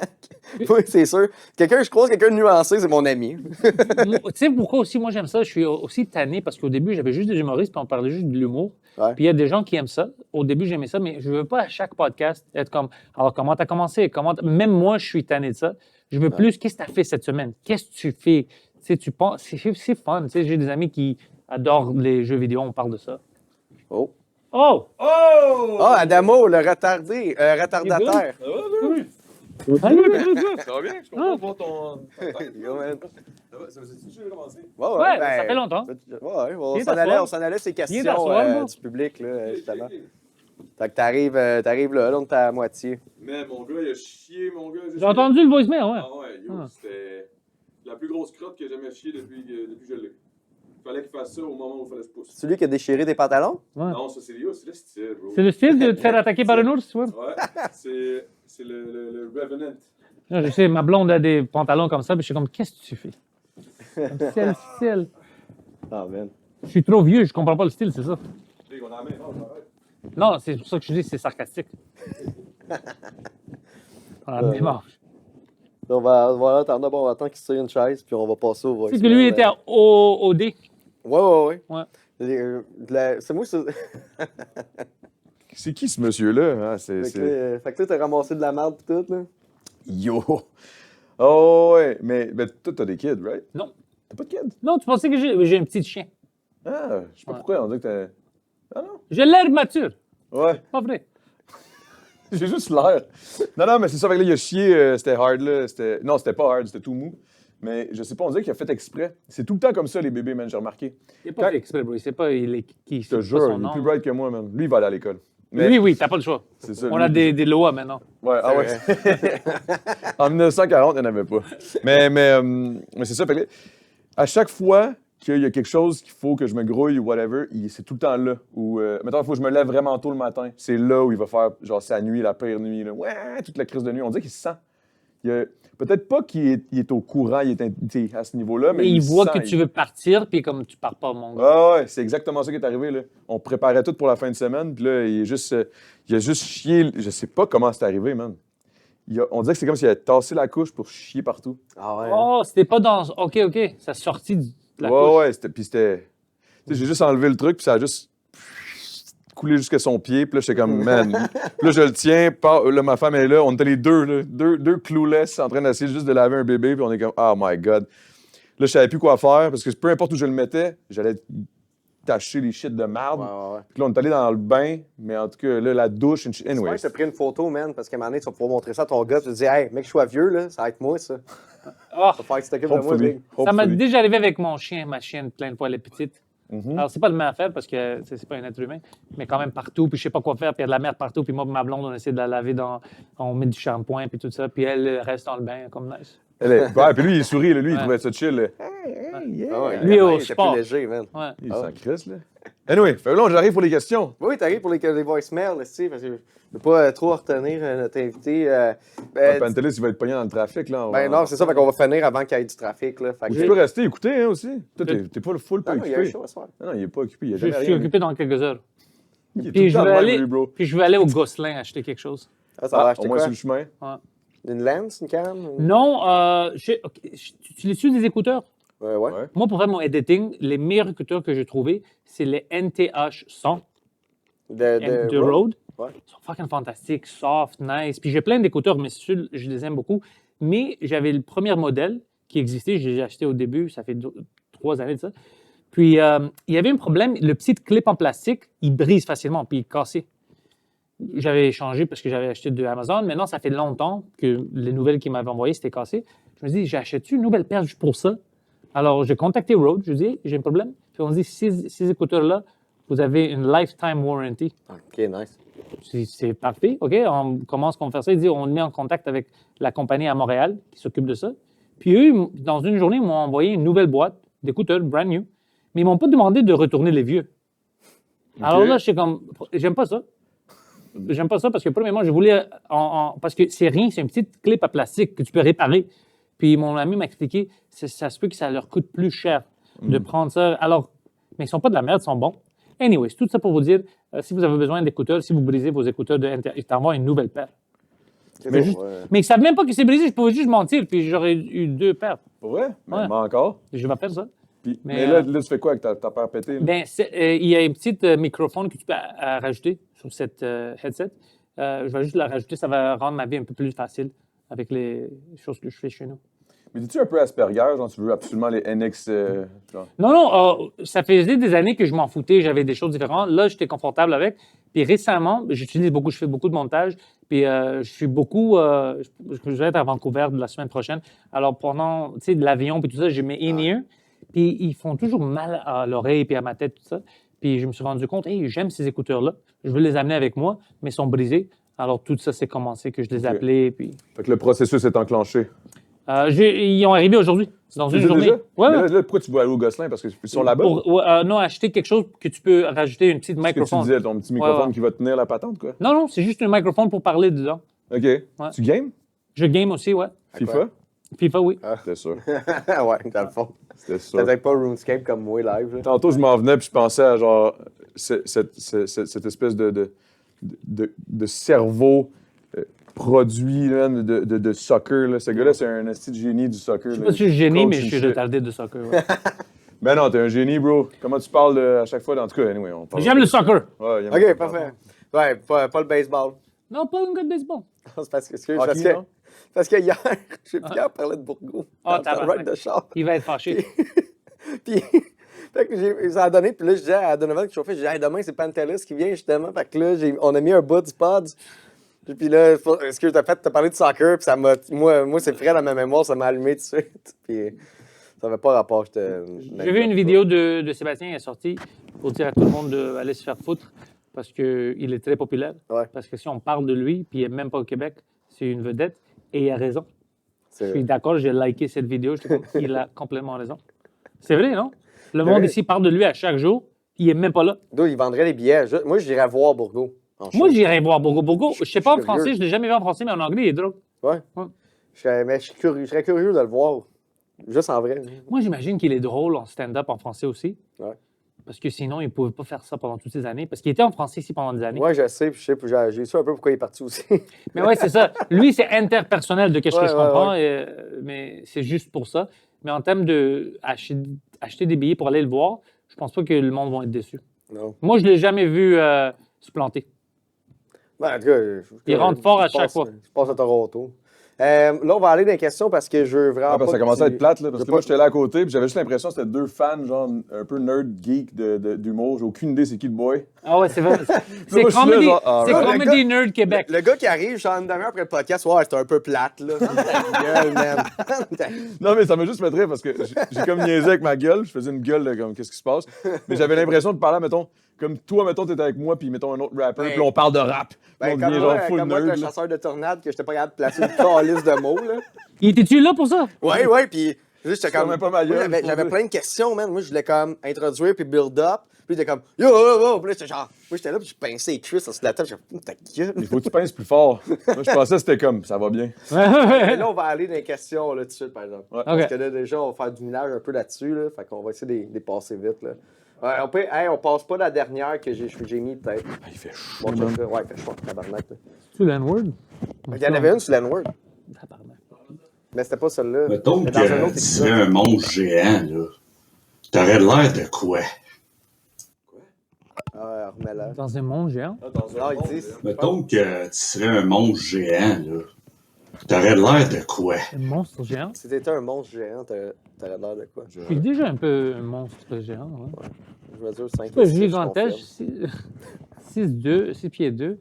Oui, c'est sûr. Je croise quelqu'un de nuancé, c'est mon ami. Tu sais pourquoi aussi moi j'aime ça? Je suis aussi tanné parce qu'au début j'avais juste des humoristes puis on parlait juste de l'humour. Ouais. Puis il y a des gens qui aiment ça. Au début j'aimais ça, mais je veux pas à chaque podcast être comme alors comment t'as commencé? Même moi je suis tanné de ça. Je veux plus qu'est-ce que t'as fait cette semaine? Qu'est-ce que tu fais? Tu sais, tu penses, c'est fun. Tu sais, j'ai des amis qui adorent les jeux vidéo, on parle de ça. Oh. Oh! Oh! Ah, Adamo, le retardataire. Ça va, bro? Ça va bien? Je suis content de voir ton. Yo, man. Ça va, c'est-tu que j'ai commencé? Ouais, ben, ça fait longtemps. Ouais, on Viens s'en t'asseoir. allait ces questions t'asseoir, moi. du public, là, justement. Fait que t'arrives là, on est à moitié. Mais mon gars, il a chié, mon gars. J'ai entendu le voicemail, ouais. Ah ouais, yo, Ah. c'était la plus grosse crotte que j'ai jamais chié depuis que je l'ai. Il fallait qu'il fasse ça au moment où il fallait se pousser. C'est lui qui a déchiré tes pantalons? Ouais. Non, ça c'est le style, bro. C'est le style de te faire attaquer par un ours, ouais. Ouais, c'est le Revenant. Là, je sais, ma blonde a des pantalons comme ça, puis je suis comme, qu'est-ce que tu fais? Comme, c'est le style. Ah, man. Je suis trop vieux, je comprends pas le style, c'est ça. Dès qu'on a la main, non, arrête. Non, c'est pour ça que je dis c'est sarcastique. On a le même âge. On va attendre, on va attendre qu'il se tire une chaise, puis on va passer au voice. Tu sais que lui était à OD. Ouais. Ouais. C'est moi, c'est. C'est qui ce monsieur-là? Hein? Fait que là, t'as ramassé de la merde pis tout, là. Yo! Oh, ouais, mais toi, t'as des kids, right? Non. T'as pas de kids? Non, tu pensais que j'ai un petit chien. Ah, je sais pas Ouais. pourquoi on dit que t'as. Ah non? J'ai l'air mature. Ouais, Pas vrai. j'ai juste l'air. Non, mais c'est ça, avec là, il a chié, c'était hard, là. Non, c'était pas hard, c'était tout mou. Mais je sais pas, on dirait qu'il a fait exprès. C'est tout le temps comme ça, les bébés, man, j'ai remarqué. Il n'est pas fait exprès, bro. Il sait pas qui Je te pas jure, son il est nom. plus bright que moi, man. Lui, il va aller à l'école. Mais Oui, oui, t'as pas le choix. c'est ça. On lui, a des lois maintenant. Ouais, ah ouais. En 1940, il n'y en avait pas. Mais c'est ça. Fait que, à chaque fois qu'il y a quelque chose qu'il faut que je me grouille ou whatever, c'est tout le temps là. Ou, mettons, il faut que je me lève vraiment tôt le matin. C'est là où il va faire, genre, sa nuit, la pire nuit. Là. Ouais, toute la crise de nuit. On dirait qu'il se sent. Peut-être pas qu'il est au courant, il est à ce niveau-là, mais il voit sent, que tu veux partir, puis comme tu pars pas, mon gars. Ah ouais, c'est exactement ça qui est arrivé. Là. On préparait tout pour la fin de semaine, puis là, il a juste chié. Je sais pas comment c'est arrivé, man. On dirait que c'est comme s'il avait tassé la couche pour chier partout. Ah ouais. Oh, c'était pas dans. OK. Ça sortit de la couche. Ouais, c'était. Tu sais, j'ai juste enlevé le truc, puis ça a juste coulé jusqu'à son pied, puis là, j'étais comme, man. Puis là, je le tiens, là, ma femme est là, on était les deux, là, deux clueless en train d'essayer juste de laver un bébé, puis on est comme, oh my God. Là, je savais plus quoi faire, parce que peu importe où je le mettais, j'allais tacher les shit de marde. Ouais. Puis là, on est allé dans le bain, mais en tout cas, là, la douche, J'espère anyway. que tu as pris une photo, man, parce qu'à un moment donné, tu vas pouvoir montrer ça à ton gars, tu te dis, hey, mec, je sois vieux, là, ça va être moi, ça. Ah, Ça va faire que tu t'occupes de moi, Hopefully. big. ça m'a Hopefully. déjà arrivé avec mon chien, ma chienne, plein de fois, elle est petite. Mhm. Alors, c'est pas le même affaire parce que c'est pas un être humain, mais quand même partout, puis je sais pas quoi faire, puis il y a de la merde partout, puis moi, ma blonde, on essaie de la laver, on met du shampoing, puis tout ça, puis elle reste dans le bain, comme nice. Ouais, puis lui, il sourit, là, lui, il Ouais. trouvait ça chill. Là. Ah ouais, Lui, au il était sport. plus léger, man. Ouais. Il Ah s'en crisse, là. Anyway, fait que là, j'arrive pour les questions. Oui, t'arrives pour les voicemails, là, tu sais, parce que je ne veux pas trop retenir notre invité. Pantelis, il va être pogné dans le trafic, là. Non, c'est ça, fait qu'on va finir avant qu'il y ait du trafic, là. Fait Ou que- tu peux rester écouter, hein, aussi. Toi, t'es pas le full pas Ah non, il y a un occupé. show à soir. Non, il est pas occupé, il a Je jamais suis rien. occupé dans quelques heures. Il est tout Puis le je, temps vais de même, aller, lui, bro. puis je vais aller au Gosselin acheter quelque chose. Ah, ça va Ah, acheter au moins quoi? sur le chemin. Une lens, une cam? Non, tu utilises des écouteurs? Ouais. Ouais. Moi, pour faire mon editing, les meilleurs écouteurs que j'ai trouvés, c'est les NTH 100 de Rode. Ouais. Ils sont fucking fantastiques, soft, nice. Puis j'ai plein d'écouteurs, mais ceux je les aime beaucoup. Mais j'avais le premier modèle qui existait, je l'ai acheté au début, ça fait 3 années de ça. Puis il y avait un problème, le petit clip en plastique, il brise facilement, puis il est cassé. J'avais changé parce que j'avais acheté de Amazon. Maintenant, ça fait longtemps que les nouvelles qu'il m'avait envoyées, c'était cassé. Je me dis, j'achète-tu une nouvelle paire juste pour ça? Alors, j'ai contacté Rode, je lui ai dit, j'ai un problème. Puis on dit, ces écouteurs-là, vous avez une lifetime warranty. OK, nice. C'est parfait, OK? On commence à faire ça. Il dit, on le met en contact avec la compagnie à Montréal qui s'occupe de ça. Puis eux, dans une journée, ils m'ont envoyé une nouvelle boîte d'écouteurs, brand new. Mais ils m'ont pas demandé de retourner les vieux. Alors là, je suis comme, j'aime pas ça. J'aime pas ça parce que, premièrement, je voulais. Parce que c'est rien, c'est une petite clip à plastique que tu peux réparer. Puis mon ami m'a expliqué, ça se peut que ça leur coûte plus cher de prendre ça. Alors, mais ils sont pas de la merde, ils sont bons. Anyway, c'est tout ça pour vous dire, si vous avez besoin d'écouteurs, si vous brisez vos écouteurs de NTH, ils t'envoient une nouvelle paire. Mais ils ne savent même pas que c'est brisé, je pouvais juste mentir, puis j'aurais eu 2 paires. Pour vrai? Mais Ouais. encore. Je vais faire ça. Puis, Mais, mais là, tu fais quoi avec ta paire pétée? là? Ben, il y a une petite microphone que tu peux rajouter sur cette headset. Je vais juste la rajouter, ça va rendre ma vie un peu plus facile avec les choses que je fais chez nous. Mais dis-tu un peu Asperger, genre tu veux absolument les NX, genre? Non, ça faisait des années que je m'en foutais, j'avais des choses différentes. Là, j'étais confortable avec. Puis récemment, je fais beaucoup de montage. Puis je suis beaucoup, je vais être à Vancouver de la semaine prochaine. Alors pendant, tu sais, de l'avion puis tout ça, j'ai mes in-ear. Puis ils font toujours mal à l'oreille puis à ma tête, tout ça. Puis je me suis rendu compte, hey, j'aime ces écouteurs-là. Je veux les amener avec moi, mais ils sont brisés. Alors tout ça, c'est commencé que je les ai Ok. appelés. Puis Fait que le processus est enclenché. ils ont arrivé aujourd'hui, dans Tu une les as journée. déjà? Ouais, Mais ouais. là, pourquoi tu vas aller au Gosselin? Parce qu'ils sont là-bas? Non, acheter quelque chose que tu peux rajouter une petite C'est ce que tu microphone. disais, ton petit microphone ouais. qui va tenir la patente, quoi. Non, c'est juste un microphone pour parler dedans. OK. Tu games? Je game aussi, ouais. FIFA? FIFA, oui. C'était sûr. Ouais, dans le fond. C'était sûr. Peut-être pas RuneScape comme moi live. Là. Tantôt, je m'en venais puis je pensais à genre cette espèce de cerveau produit là, de soccer. Là. Ce gars-là, c'est un esti de génie du soccer. Je suis pas sûr que je suis génie, Coach mais and je suis shit. retardé de soccer. Ouais. Ben non, t'es un génie, bro. Comment tu parles à chaque fois? En tout cas, anyway, on parle. J'aime le soccer. Ouais, il aime OK, le parfait. Ouais, pas le baseball. Non, pas un gars de baseball. C'est parce que, Hockey, non? parce que hier, hier, on parlait de Bourgault. Ah, dans le tabarnak. ride de char. Il va être fâché. Puis, fait que ça a donné. Puis là, je disais à Donovan qui chauffait, je disais, hey, demain, c'est Pantelis qui vient justement. Fait que là, on a mis un bas du pod. Puis là, ce que t'as parlé de soccer, puis ça m'a. Moi c'est frais dans ma mémoire, ça m'a allumé tout de suite. Puis ça n'avait pas rapport. J'ai vu une vidéo de Sébastien, il est sorti pour dire à tout le monde d'aller se faire foutre parce qu'il est très populaire. Ouais. Parce que si on parle de lui, puis il n'est même pas au Québec, c'est une vedette, et il a raison. Je suis d'accord, j'ai liké cette vidéo, je trouve qu'il a complètement raison. C'est vrai, non? Le monde ici parle de lui à chaque jour, il n'est même pas là. D'où il vendrait les billets. Moi, j'irais voir Bourgault. Moi, j'irais voir Bourgault. Bourgault, je sais pas en curieux. français, je ne l'ai jamais vu en français, mais en anglais, il est drôle. Ouais. Je serais curieux de le voir. Juste en vrai. Moi, j'imagine qu'il est drôle en stand-up en français aussi. Ouais. Parce que sinon, il ne pouvait pas faire ça pendant toutes ces années. Parce qu'il était en français ici pendant des années. Ouais, je sais, puis j'ai su un peu pourquoi il est parti aussi. Mais ouais, c'est ça. Lui, c'est interpersonnel de qu'est-ce que je comprends, ouais. mais c'est juste pour ça. Mais en termes d'acheter des billets pour aller le voir, je pense pas que le monde va être déçu. Non. Moi, je l'ai jamais vu se planter. Ben, en tout cas, Il rentre fort à chaque fois. Je passe à Toronto. Là, on va aller dans les questions parce que je veux vraiment. Ah, parce que ça commençait à être plate, là. Parce que pas- moi, j'étais là à côté, puis j'avais juste l'impression que c'était deux fans, genre, un peu nerd, geek d'humour. J'ai aucune idée c'est qui le boy. Ah ouais, c'est vrai. C'est moi, je suis là, Comedy, genre, ah, c'est ouais. Comedy Nerd Québec. Le gars qui arrive, genre une demi-heure après le podcast, ouais, c'était un peu plate, là. Ta gueule, man. Non, mais ça m'a juste fait rire parce que j'ai comme niaisé avec ma gueule. Je faisais une gueule, là, comme, qu'est-ce qui se passe? Mais j'avais l'impression de parler, mettons, comme toi, mettons, t'étais avec moi, puis mettons un autre rapper, puis on parle de rap. Ben, on comme devient moi, genre full comme moi, nerd. le là. chasseur de tornades, que j'étais pas capable de placer une calice de mots, là. Il était-tu là pour ça? Ouais, puis juste, j'étais comme. même pas ma gueule, Moi, faut j'avais dire. plein de questions, man. Moi, je voulais comme introduire puis build up. Puis j'étais comme, yo, yo, yo. Puis là, j'étais genre, moi, j'étais là, puis je pinçais les cuisses sur la table. J'étais comme, ta gueule. Il faut que tu pinces plus fort. Moi, je pensais que c'était comme, ça va bien. Mais là, on va aller dans les questions, là, tout de suite, par exemple. Ouais. Parce que là, déjà, on va faire du minage un peu là-dessus, là. Fait qu'on va essayer de les passer vite, là. Ouais, on passe pas la dernière que j'ai mis, peut-être. Ah, il fait chaud. Bon, man. check ça. Ouais, il fait chaud, tabarnak, là. C'est l'N-word? Il y en avait une sur l'N-word, Tabarnak. mais c'était pas celle-là. Mettons C'était dans un autre que tu serais épisode. un monstre géant, là. T'aurais l'air de quoi? Ah, remets-la. Dans un monde géant? Non, ils disent. Mettons que tu serais un monstre géant, là. T'aurais l'air de quoi? Un monstre géant? Si t'étais un monstre géant, t'aurais l'air de quoi? Je suis déjà un peu un monstre géant. Ouais. Je mesure 5 Pas gigantesque, 6 pieds 2.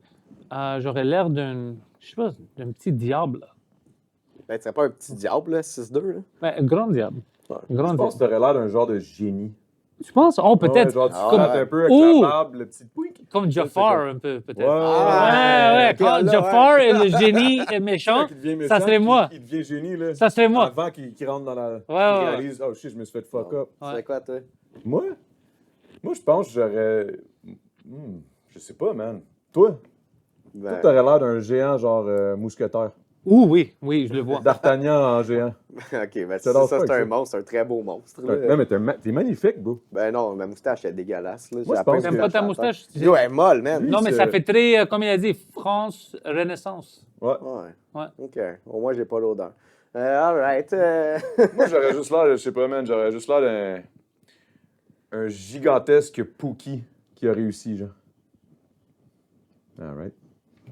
J'aurais l'air d'un, je sais pas, d'un petit diable. Là. Ben, tu serais pas un petit diable, là, 6'2", là? Ben, un grand diable. Ouais. Un grand Je pense que diable. t'aurais l'air d'un genre de génie. Tu penses? Oh, Ouais, peut-être. genre, tu Ah, flattes ouais. un peu avec Ouh! la barbe, le petit pouic. Comme Jafar, un peu, peut-être. Ouais, Ouais, ok, quand là, Jafar est le génie est méchant, Qui devient ça méchant, serait moi. Il devient génie, là. Ça serait moi. Avant qu'il rentre dans la. Ouais, qu'il ouais. réalise, oh shit, je me suis fait fuck up. Tu serais quoi, toi? Moi? Moi, je pense que j'aurais. Je sais pas, man. Toi? Toi, Ben, t'aurais l'air d'un géant, genre mousquetaire. Ouh, oui, je le vois. D'Artagnan en géant. ok, ben, Ça ça, danse ça pas c'est avec un ça. monstre, un très beau monstre. là. Non, mais t'es magnifique, bro. Ben non, ma moustache est dégueulasse. Là. Moi, J'ai je pense la T'aimes peine pas de ta la moustache? faire. Yo, elle est molle, man. Non, mais c'est- ça fait très, comme il a dit, France Renaissance. Ouais. Ouais. Ouais. Ok. Au moins, j'ai pas l'odeur. Alright. Moi, j'aurais juste l'air, je sais pas, man, j'aurais juste l'air d'un gigantesque Pookie qui a réussi, genre. Alright.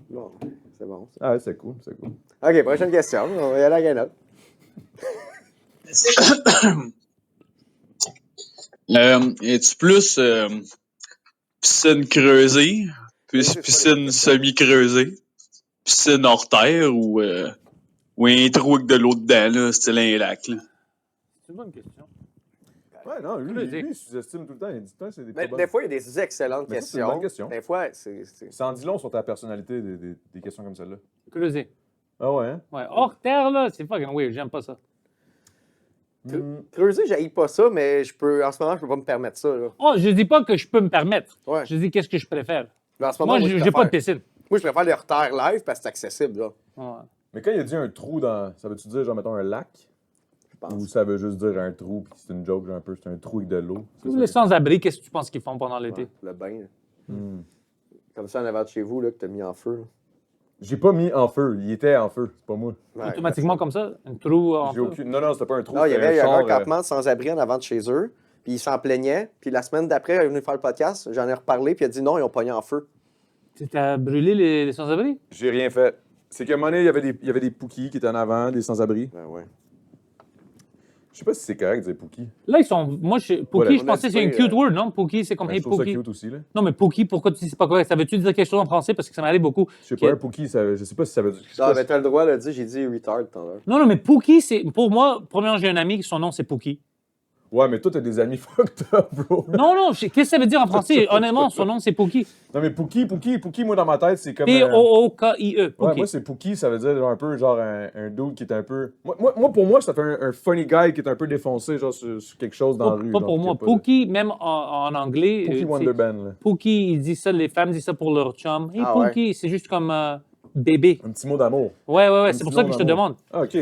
Bon, c'est bon. Ça. Ah, ouais, c'est cool, c'est cool. Ok, prochaine question. On va y aller à la autre. Es-tu plus piscine creusée, puis c'est pas piscine les- semi-creusée, piscine hors terre ou un trou avec de l'eau dedans, là, style un lac, là? C'est une bonne question. Ouais, non, lui, Creusé. il sous-estime tout le temps. Il dit tout le temps, c'est des Mais très des bonnes. fois, il y a des excellentes Mais ça, c'est une questions. bonne question. Des fois, c'est. Ça en dit long sur ta personnalité, des questions comme celle-là. Creusé. Ah ouais, hein? Ouais. Hors terre, là, c'est fucking weird. J'aime pas ça. Creuser, j'haïs pas ça, mais en ce moment, je peux pas me permettre ça. Là. Oh, je dis pas que je peux me permettre. Ouais. Je dis qu'est-ce que je préfère. Mais en ce moment, Moi, je j'ai pas de préfère- piscine. Moi, je préfère les retards live parce que c'est accessible. Là. Ouais. Mais quand il a dit un trou dans. Ça veut-tu dire, genre, mettons, un lac? Je pense. Ou ça veut juste dire un trou, puis c'est une joke, genre, un peu, c'est un trou avec de l'eau? C'est Tous ça? les sans-abri, qu'est-ce que tu penses qu'ils font pendant l'été? Ouais, le bain. Là. Hmm. Comme ça, en avant de chez vous, là, que t'as mis en feu. là. J'ai pas mis en feu, il était en feu, c'est pas moi. Ouais, Automatiquement comme ça? Un trou en J'ai feu? aucune. Non, c'était pas un trou. Non, il y c'était avait un char, campement de sans-abri en avant de chez eux, puis ils s'en plaignaient. Puis la semaine d'après, il est venu faire le podcast, j'en ai reparlé, puis il a dit non, ils ont pogné en feu. Tu t'as brûlé les sans-abri? J'ai rien fait. C'est qu'à un moment donné, il y avait des Pookies qui étaient en avant, des sans-abri. Ben ouais. Je sais pas si c'est correct de dire Pookie. Là, ils sont. Moi, Pookie, Voilà. je pensais que c'est une cute word, non? Pookie, c'est comme Ben, hey je trouve ça Pookie. cute aussi, là. Non, mais Pookie, pourquoi tu dis c'est pas correct? Ça veut-tu dire quelque chose en français? Parce que ça m'arrive beaucoup. Je sais pas, un Pookie, je sais pas si ça veut dire. Ah, ben, t'as le droit de le dire, j'ai dit retard tout à l'heure. Non, mais Pookie, c'est. Pour moi, premièrement, j'ai un ami, son nom, c'est Pookie. Ouais, mais toi, t'as des amis fucked up, bro. Non, qu'est-ce que ça veut dire en français? Honnêtement, son nom, c'est Pookie. Non, mais Pookie, moi, dans ma tête, c'est comme. P-O-O-K-I-E. Ouais, Pookie. moi, c'est Pookie, ça veut dire genre, un peu genre un dude qui est un peu. Pour moi, ça fait un funny guy qui est un peu défoncé, genre sur quelque chose dans la rue. Pas genre, pour qui moi. a pas de- Pookie, même en anglais. Pookie c'est- Wonderband, là. Pookie, il dit ça, les femmes disent ça pour leur chum. Hey, Ah ouais. Pookie, c'est juste comme bébé. Un petit mot d'amour. Ouais, Un c'est petit pour ça nom que je te d'amour. demande. Ah, ok.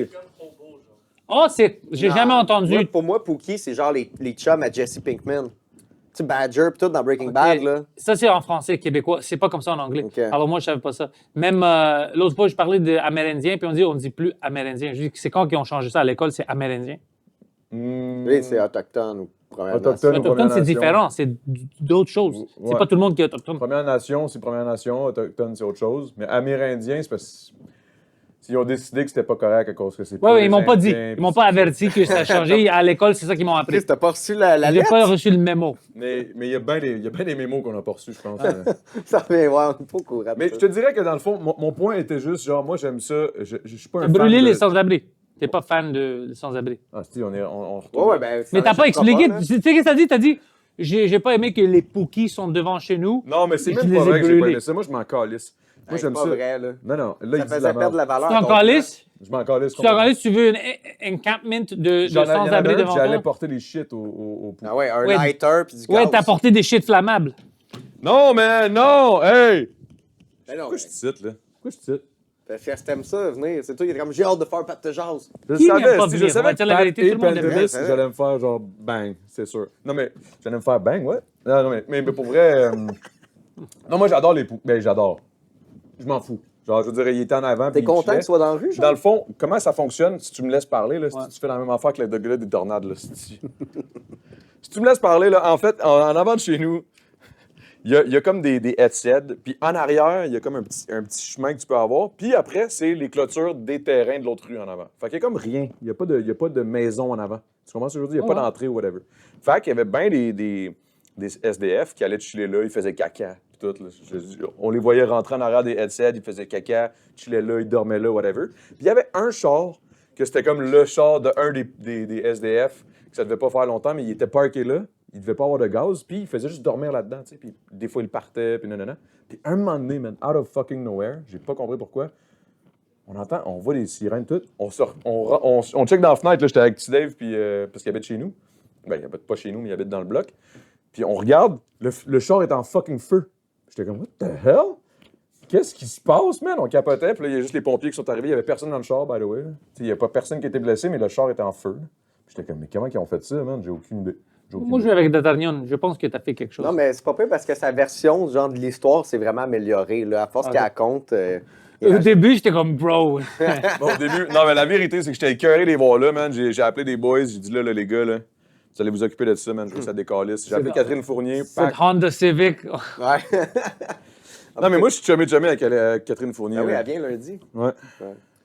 Oh, j'ai jamais entendu. Moi, pour moi, Pookie, c'est genre les chums à Jesse Pinkman. Tu sais, Badger, pis tout dans Breaking Bad, là. Ça, c'est en français québécois. C'est pas comme ça en anglais. Ok. Alors, moi, je savais pas ça. Même l'autre fois, je parlais d'Amérindien, puis on dit plus Amérindien. Je dis que c'est quand qu'ils ont changé ça à l'école, c'est Amérindien. Lui, c'est autochtone ou Première Autochtone. Nation. Autochtone, Première c'est Nation. différent. C'est d'autres choses. C'est Ouais. pas tout le monde qui est autochtone. Première Nation, c'est Première Nation. Autochtone, c'est autre chose. Mais Amérindien, c'est parce qu'ils ont décidé que c'était pas correct à cause que c'est Ouais, pas ouais, les ils m'ont pas dit. Indiens, Ils m'ont pas averti que ça a changé. À l'école, c'est ça qu'ils m'ont appris. Chris, t'as pas reçu la J'ai lettre? pas reçu le mémo. Mais il y a bien des mémos qu'on a pas reçus, je pense. Ça fait, ouais, on est pas au courant. Mais je te dirais que dans le fond, mon point était juste genre, moi j'aime ça. Je suis pas un fan Brûler de- les sans-abri. T'es pas fan de sans-abri. Ah, si, on retourne. Ouais, ouais, ben. Mais t'as pas expliqué. Là. Tu sais qu'est-ce que t'as dit? T'as dit, j'ai pas aimé que les Pookies sont devant chez nous. Non, mais c'est Et même tu pas les vrai as que j'ai pas brûlés. aimé ça. Moi, je m'en calisse. Moi, C'est j'aime pas ça. vrai, là. Non, non. Là, Ça il dit de la faisait perdre merde. la valeur. Tu à t'en ton calisses? Je m'en calisse. Tu t'en calisses, tu veux un encampment de Il y en sans-abri avait un, devant j'allais toi? porter des shit au Ah ouais, un Ouais. lighter puis du gaz. Ouais, t'as porté des shit flammables. Non, man, non! Hey! Ben non, Pourquoi je te cite, là? Pourquoi je te cite? parce que t'aimes ça, venir. C'est toi qui est comme j'ai hâte de faire Pat de jazz. Je Qui n'aime savais, pas si venir? je On savais va que dire la Pat vérité, et tout le monde aime Pantelis, bien. j'allais me faire genre bang, c'est sûr. Non, mais j'allais me faire bang, ouais. Non, mais pour vrai. Non, moi, j'adore les poux. Ben, j'adore. Je m'en fous. Genre, je veux dire, il était en avant. T'es puis il content chillait. qu'il soit dans la rue, genre? Dans le fond, comment ça fonctionne, si tu me laisses parler, là, Ouais. si tu fais la même affaire que le gars des tornades, là, si tu me laisses parler, là, en fait, en avant de chez nous, il y a comme des headsets, puis en arrière, il y a comme un petit chemin que tu peux avoir, puis après, c'est les clôtures des terrains de l'autre rue en avant. Fait qu'il y a comme rien. Il n'y a pas de maison en avant. Tu comprends ce que je veux dire? Il n'y a pas d'entrée ou whatever. Fait qu'il y avait bien des SDF qui allaient chiller là, ils faisaient caca. Puis tout, là. On les voyait rentrer en arrière des headsets, ils faisaient caca, chillaient là, ils dormaient là, whatever. Puis il y avait un char, que c'était comme le char de un des SDF, que ça devait pas faire longtemps, mais il était parké là, il devait pas avoir de gaz, puis il faisait juste dormir là-dedans, tu sais. Puis des fois, il partait, puis nanana. Puis un moment donné, man, out of fucking nowhere, j'ai pas compris pourquoi, on voit des sirènes toutes, on check dans la fenêtre, là, j'étais avec T. Dave, puis, parce qu'il habite chez nous. Ben, il habite pas chez nous, mais il habite dans le bloc. Puis on regarde, le char est en fucking feu. J'étais comme, what the hell? Qu'est-ce qui se passe, man? On capotait, puis là, il y a juste les pompiers qui sont arrivés. Il y avait personne dans le char, by the way. Il n'y a pas personne qui était blessé, mais le char était en feu. J'étais comme, mais comment ils ont fait ça, man? J'ai aucune idée. Moi, je vais avec D'Artagnan. Je pense que t'as fait quelque chose. Non, mais c'est pas pire parce que sa version genre, de l'histoire s'est vraiment améliorée. Là. À force Ok. qu'elle raconte. Au début, j'étais comme bro. Bon, au début, non, mais la vérité, c'est que j'étais écœuré de les voir là, man. J'ai appelé des boys, j'ai dit, là, les gars, là, vous allez vous occuper de ça, man. Je veux que ça décalisse. J'ai appelé C'est- Catherine Fournier. Cette Honda Civic. Ouais. Non, mais moi, je suis chumé avec Catherine Fournier. Ah oui, là. elle vient lundi. Ouais.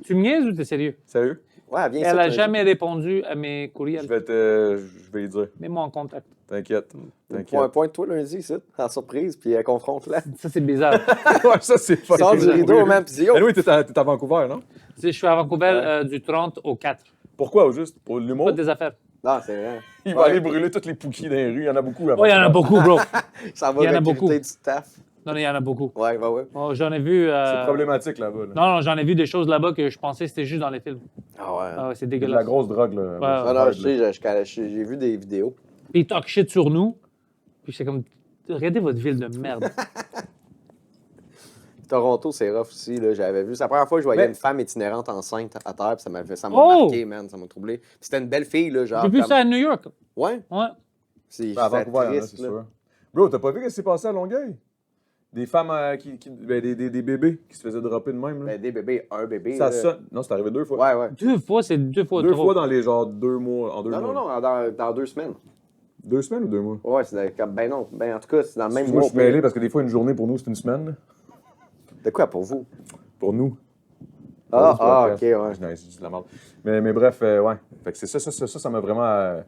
Tu me niaises ou t'es sérieux? Sérieux? Ouais, elle vient Elle ici a lundi. jamais répondu à mes courriels. Je vais y dire. Mets-moi en contact. T'inquiète. T'inquiète. Pointe-toi lundi, ici, en surprise, puis confronte-la. Ça, c'est bizarre. Ouais, ça, c'est pas. Sors du rideau, man, puis dis yo. Eh oui, t'es à Vancouver, non? Tu sais, je suis à Vancouver du 30 au 4. Pourquoi, au juste? Pour l'humour? Pas des affaires. Non, c'est vrai. Il va aller brûler toutes les Pookies dans les rues. Il y en a beaucoup. à Oh, il y en a Vancouver. beaucoup, bro. Ça va Il y en a recruter beaucoup. du staff. Non, il y en a beaucoup. Ouais, ouais. Oh, j'en ai vu. C'est problématique là-bas. Là. Non, j'en ai vu des choses là-bas que je pensais que c'était juste dans les films. Ah ouais. Ah ouais, c'est Il y a de la dégueulasse. grosse drogue, là. Ouais. Ah non, je sais, j'ai vu des vidéos. Puis ils talk shit sur nous. Puis c'est comme, regardez votre ville de merde. Toronto, c'est rough aussi, là, j'avais vu. C'est la première fois que je voyais Mais- une femme itinérante enceinte à terre, puis ça m'a Oh! marqué, man, ça m'a troublé. Puis c'était une belle fille, là, genre. J'ai vu comme- ça à New York. Ouais, Ouais. c'est À Vancouver, il y en a, triste, c'est là. sûr. Bro, t'as pas vu ce qui s'est passé à Longueuil? Des femmes des bébés qui se faisaient dropper de même. Là. Ben, des bébés, un bébé. Ça là. sonne. Non, c'est arrivé 2 fois. Ouais, ouais. 2 fois, c'est 2 fois Deux trop. fois dans les genre 2 mois. En 2 Non, mois. non, non, dans 2 semaines. 2 semaines ou 2 mois? Ouais, c'est comme, ben non. Ben en tout cas, c'est dans le même Moi, mois. je suis mêlé parce que des fois, une journée pour nous, c'est une semaine. là. De quoi pour vous? Pour nous. OK, ouais. Non, c'est de la merde. Mais bref, ouais. Fait que c'est ça m'a vraiment...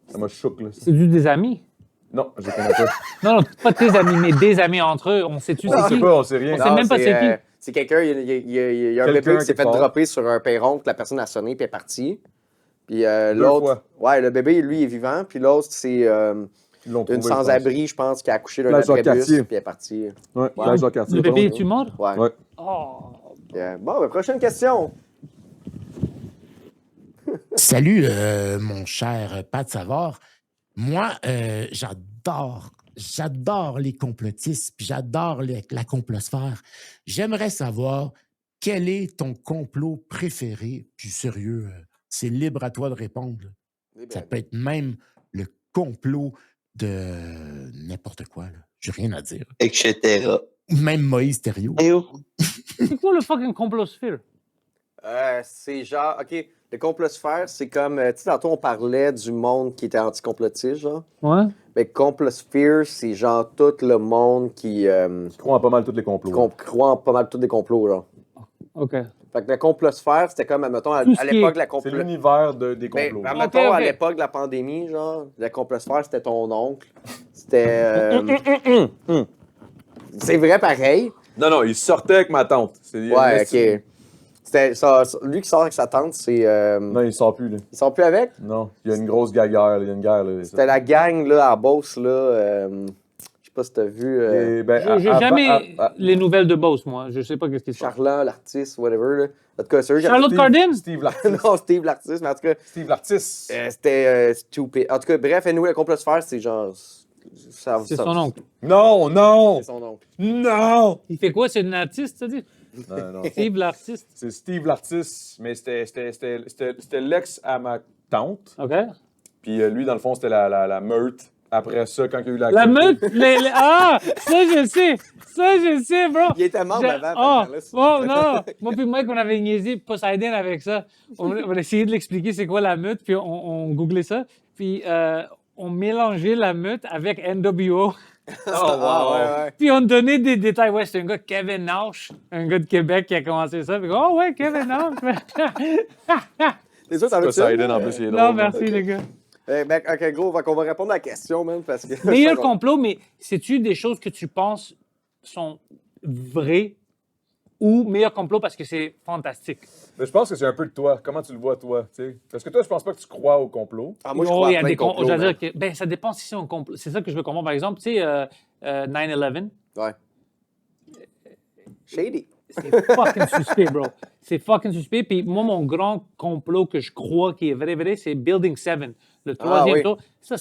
ça m'a choqué, là. C'est des amis? Non, je connais pas. Non, pas tes amis, mais des amis entre eux. On sait-tu On c'est sait qui? pas, on sait rien. On sait même pas c'est qui. C'est quelqu'un, il y a un Quelqu'un bébé qui s'est quelque fait part. dropper sur un perron, que la personne a sonné puis est partie. Puis Deux l'autre, fois. ouais, le bébé, lui, est vivant. Puis l'autre, c'est Ils l'ont trouvé, une je sans-abri, je pense, qui a accouché d'un Place Jacques abribus Cartier. puis est partie. pense. Ouais, Jacques Cartier. Le pas bébé, loin. es-tu mort? Ouais. Ouais. Oh. Bon, prochaine question. Salut, mon cher Pat Savard. Moi, j'adore les complotistes, puis j'adore la complosphère. J'aimerais savoir quel est ton complot préféré, puis sérieux, c'est libre à toi de répondre. Ça peut être même le complot de n'importe quoi. J'ai rien à dire. Etc. Ou même Moïse Thériault. Et oh. C'est quoi le fucking complosphère? C'est genre, OK, le complosphère, c'est comme, tu sais, tantôt on parlait du monde qui était anti-complotiste, genre. Ouais. Mais complosphère, c'est genre tout le monde qui Je crois en pas mal tous les complots. croit en pas mal tous des complots, genre. OK. Fait que la complosphère, c'était comme, admettons, à Tout ce qui l'époque est- de la C'est complot. l'univers des Ben, complots. admettons, Ok, ok. à l'époque de la pandémie, genre, la complosphère, c'était ton oncle. C'était. C'est vrai pareil. Non, il sortait avec ma tante. Ouais, OK. C'était lui qui sort avec sa tante, c'est. Non, il sort plus, là. Ils sont plus avec? Non, il y a une grosse guerre, là. Il y a une guerre, là. C'était la gang, là, à Beauce, là. Je sais pas si t'as vu. Et, ben, J'ai avant- jamais à- les nouvelles de Boss, moi. Je sais pas qu'est-ce qui se passe. Charland, l'artiste, whatever, là. En tout cas, c'est eux qui ont- Charlotte Cardin? Steve l'artiste. Non, Steve, l'artiste, mais en tout cas, Steve l'artiste. c'était stupid. En tout cas, bref, et nous, la complosphère, c'est genre. C'est son oncle. Non! C'est son oncle. Non! Il fait quoi? C'est un artiste, tu dis? Non. Steve l'artiste. C'est Steve l'artiste, mais c'était l'ex à ma tante. OK. Puis lui, dans le fond, c'était la meute. Après ça, quand il y a eu la... La meute? Ah! Ça, je sais! Ça, je sais, bro! Il était mort avant, Ah! Pantelis. Oh, non! Moi puis Mike, on avait niaisé Poseidon avec ça. On a essayé de l'expliquer c'est quoi la meute, puis on googlait ça. Puis on mélangeait la meute avec NWO. Ah, ouais. Puis on donnait des détails. Ouais, c'est un gars, Kevin Nash, un gars de Québec qui a commencé ça. Puis, oh ouais, Kevin Nash. C'est sûr, ça veut dire. Poseidon, en plus, il est drôle. Non, merci, les gars. OK, gros, on va répondre à la question, même, parce que. Meilleur complot, mais sais-tu des choses que tu penses sont vraies ou meilleur complot parce que c'est fantastique? Mais je pense que c'est un peu de toi. Comment tu le vois, toi? T'sais? Parce que toi, je pense pas que tu crois au complot. Ah, moi, je Oh, crois il y à a plein des de complots, j'allais man. dire que, ben, ça dépend si c'est un complot. C'est ça que je veux comprendre. Par exemple, tu sais, 9/11, Ouais. Shady. c'est fucking suspect, bro. C'est fucking suspect. Puis moi, mon grand complot que je crois qui est vrai, c'est Building 7. Le troisième oui. tour. Ça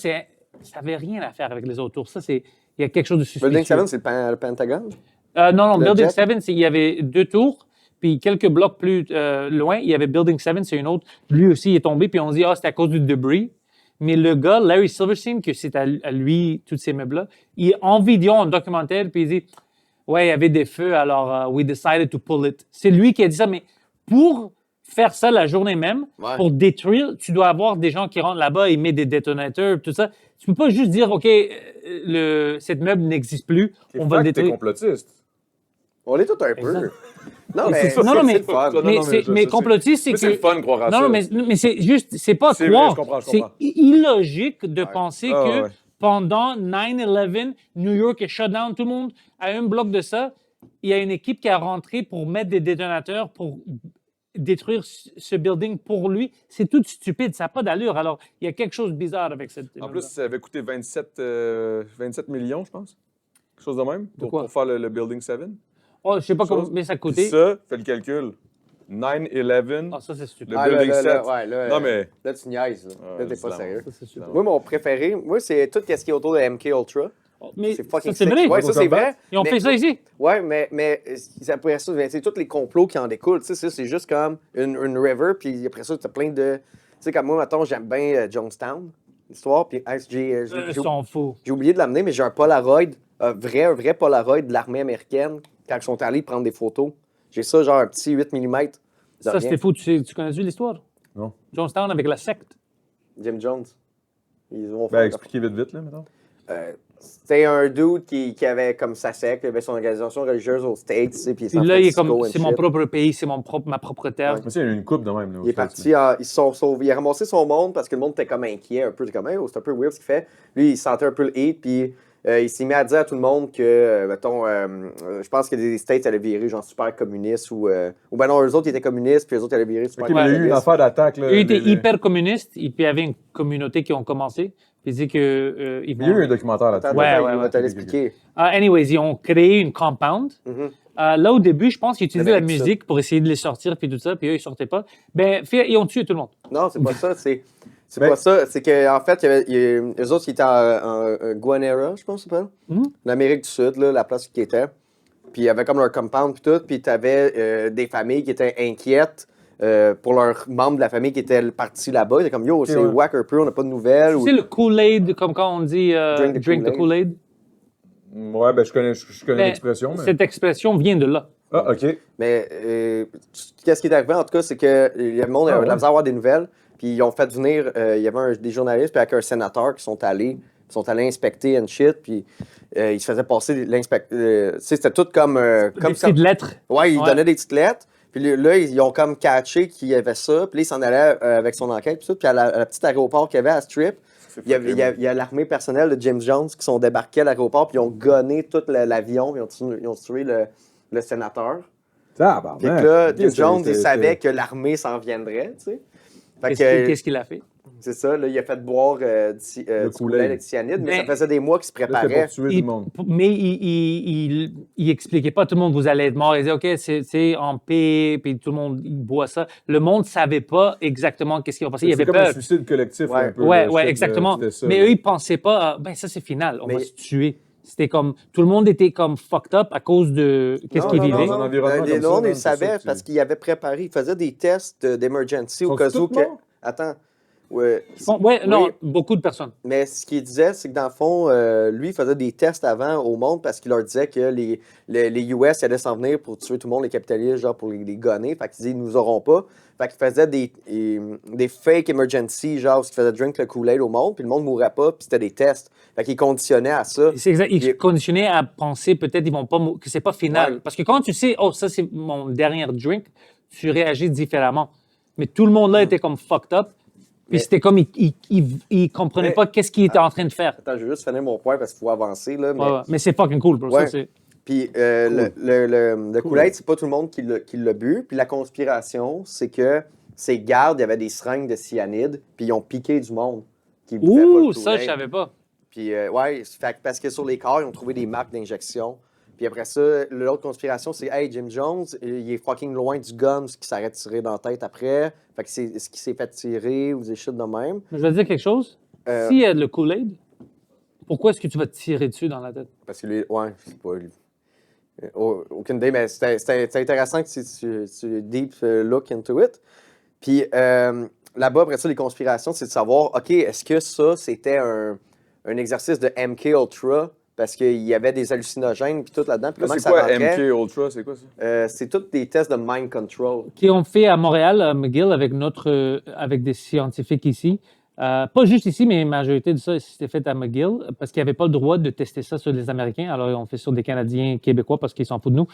n'avait rien à faire avec les autres tours. Il y a quelque chose de suspicieux. Building 7, c'est le Pentagone? Non, Le Building jet? 7, il y avait 2 tours. Puis quelques blocs plus loin, il y avait Building 7, c'est une autre. Lui aussi, il est tombé. Puis on dit, c'est à cause du débris. Mais le gars, Larry Silverstein, que c'est à lui, tous ces meubles-là, il est en vidéo, en documentaire, puis il dit, ouais, il y avait des feux, alors we decided to pull it. C'est lui qui a dit ça, mais pour faire ça la journée même, Ouais. pour détruire, tu dois avoir des gens qui rentrent là-bas, ils mettent des détonateurs, tout ça. Tu peux pas juste dire, OK, cette meuble n'existe plus, on va le T'es détruire. complotiste. On l'est tout un peu. Exact. Non, mais. Non, non, mais- c'est le fun. Non, Mais, non, c'est- je mais sais, complotiste, c'est Mais que... c'est le fun de croire à ça. Non, mais c'est juste, c'est pas C'est croire. vrai, je comprends. C'est illogique de penser Ah, que ouais. pendant 9/11, New York est shut down, tout le monde à un bloc de ça. Il y a une équipe qui a rentré pour mettre des détonateurs pour détruire ce building pour lui. C'est tout stupide, ça n'a pas d'allure. Alors, il y a quelque chose de bizarre avec cette. En plus, ça avait coûté 27 millions, je pense. Quelque chose de même, quoi? pour faire le Building 7. Oh, je sais pas chose. combien ça Puis coûtait. ça, fais le calcul. 9/11, Ah, ça, c'est stupide. le Building 7. Ouais, là, Non, mais... là, tu niaises. Là, Ouais, là t'es c'est pas la sérieux. Ça, c'est stupide. Moi, mon préféré, c'est tout ce qui est autour de MK Ultra. Mais C'est fucking ça, c'est sick. vrai. Ouais, ça, c'est vrai. Ils ont Mais- fait ça ici. Ouais, mais après ça, c'est tous les complots qui en découlent. Tu sais, ça, c'est juste comme une river, puis après ça, t'as plein de. Tu sais, comme moi, maintenant, j'aime bien Jonestown, l'histoire. Puis Ils sont fous. j'ai oublié de l'amener, mais j'ai un Polaroid, un vrai Polaroid de l'armée américaine, quand ils sont allés prendre des photos. J'ai ça, genre un petit 8 mm. Ça, c'était fou. Tu connais-tu l'histoire? Non. Jonestown avec la secte. Jim Jones. Ils vont Ben, faire. expliquez vite, là, maintenant. C'était un dude qui avait comme sa secte, il avait son organisation religieuse aux States, tu sais, puis Puis là, il est comme, c'est mon propre pays, c'est ma propre terre. Mais il y a une coupe de même. Là, Il est parti, il a ramassé son monde parce que le monde était comme inquiet un peu. C'est comme, hey, c'est un peu weird ce qu'il fait. Lui, il sentait un peu le hate, puis il s'est mis à dire à tout le monde que, mettons, je pense que les States allaient virer genre super communistes ou ben non, eux autres ils étaient communistes, puis eux autres allaient virer super il y a eu une affaire d'attaque. Là, Eux étaient hyper communistes, puis il y avait une communauté qui ont commencé. Puis il dit que. Il y a eu un documentaire là-dessus. Il va te l'expliquer. Anyways, ils ont créé une compound. Là, au début, je pense qu'ils utilisaient la musique pour essayer de les sortir, puis tout ça, puis eux, ils sortaient pas. Ben, ils ont tué tout le monde. Non, c'est pas ça. C'est pas ça. C'est qu'en fait, eux autres, ils étaient en Guanera, je pense, c'est pas l'Amérique du Sud, là, la place qui était. Puis il y avait comme leur compound, puis tout. Puis t'avais des familles qui étaient inquiètes pour leurs membres de la famille qui étaient partis là-bas. C'était comme, yo, c'est whack un peu, on n'a pas de nouvelles. Tu sais, le Kool-Aid, comme quand on dit drink the Kool-Aid. Ouais, ben je connais l'expression. Mais... Cette expression vient de là. Ah, OK. Mais qu'est-ce qui est arrivé, en tout cas, c'est que le monde avait besoin d'avoir des nouvelles. Puis ils ont fait venir, il y avait des journalistes puis avec un sénateur qui sont allés inspecter and shit. Puis ils se faisaient passer c'était tout comme... Des petites lettres. Ouais, ils donnaient des petites lettres. Puis là, ils ont comme catché qu'il y avait ça. Puis là, ils s'en allaient avec son enquête. Puis tout. Puis à la petite aéroport qu'il y avait à Strip, il y a l'armée personnelle de James Jones qui sont débarqués à l'aéroport. Puis ils ont gonné tout l'avion. Puis ils ont tué le sénateur. Ah, bah, puis là, James Jones, il savait que l'armée s'en viendrait, tu sais. Qu'est-ce qu'il a fait? C'est ça, là, il a fait boire du Kool-Aid avec cyanide, mais ça faisait des mois qu'il se préparait. Pour tuer du monde. Mais il expliquait pas, tout le monde, vous allez être mort. Il disait, OK, c'est en paix, puis tout le monde il boit ça. Le monde savait pas exactement qu'est-ce qui va passer. Il y avait comme peur. un suicide collectif un peu. Ouais, exactement. Mais eux, ils pensaient pas, ben ça, c'est final, on va se tuer. C'était comme, tout le monde était comme fucked up à cause de qu'est-ce qu'ils vivaient. Le monde, il savait parce qu'il avait préparé, il faisait des tests d'emergency au cas où. Attends. Non, beaucoup de personnes. Mais ce qu'il disait, c'est que dans le fond, lui, il faisait des tests avant au monde parce qu'il leur disait que les US allaient s'en venir pour tuer tout le monde, les capitalistes, genre pour les gonner. Fait qu'il disait, ils nous auront pas. Fait qu'il faisait des fake emergency, genre, parce qu'il faisait drink le Kool-Aid au monde, puis le monde mourrait pas, puis c'était des tests. Fait qu'il conditionnait à ça. C'est exact. Il conditionnait à penser peut-être ils vont pas que c'est pas final. Ouais. Parce que quand tu sais, oh, ça, c'est mon dernier drink, tu réagis différemment. Mais tout le monde là était comme fucked up. Puis c'était comme, il comprenait pas qu'est-ce qu'il était en train de faire. Attends, je vais juste finir mon point parce qu'il faut avancer, là. Mais c'est fucking cool, bro. Ouais. Ça, c'est... Puis le Kool-Aid, c'est pas tout le monde qui l'a bu. Puis la conspiration, c'est que ces gardes, il y avait des seringues de cyanide, puis ils ont piqué du monde. Ouh, ça, je savais pas. Puis parce que sur les corps, ils ont trouvé des marques d'injection. Puis après ça, l'autre conspiration, c'est hey, Jim Jones, il est fucking loin du gun, ce qui s'arrête de tirer dans la tête après. Fait que c'est ce qui s'est fait tirer ou des shit de même. Je vais te dire quelque chose. S'il y a le Kool-Aid, pourquoi est-ce que tu vas te tirer dessus dans la tête? Parce que lui, ouais, c'est pas lui. Aucune idée, mais c'était intéressant que tu deep look into it. Puis là-bas, après ça, les conspirations, c'est de savoir, OK, est-ce que ça, c'était un exercice de MK Ultra? Parce qu'il y avait des hallucinogènes puis tout là-dedans. Puis c'est quoi MK Ultra? C'est quoi ça? C'est tous des tests de mind control. Qui ont fait à Montréal, à McGill, avec des scientifiques ici. Pas juste ici, mais la majorité de ça, c'était fait à McGill parce qu'ils n'avaient pas le droit de tester ça sur les Américains. Alors, ils ont fait sur des Canadiens québécois parce qu'ils s'en foutent de nous.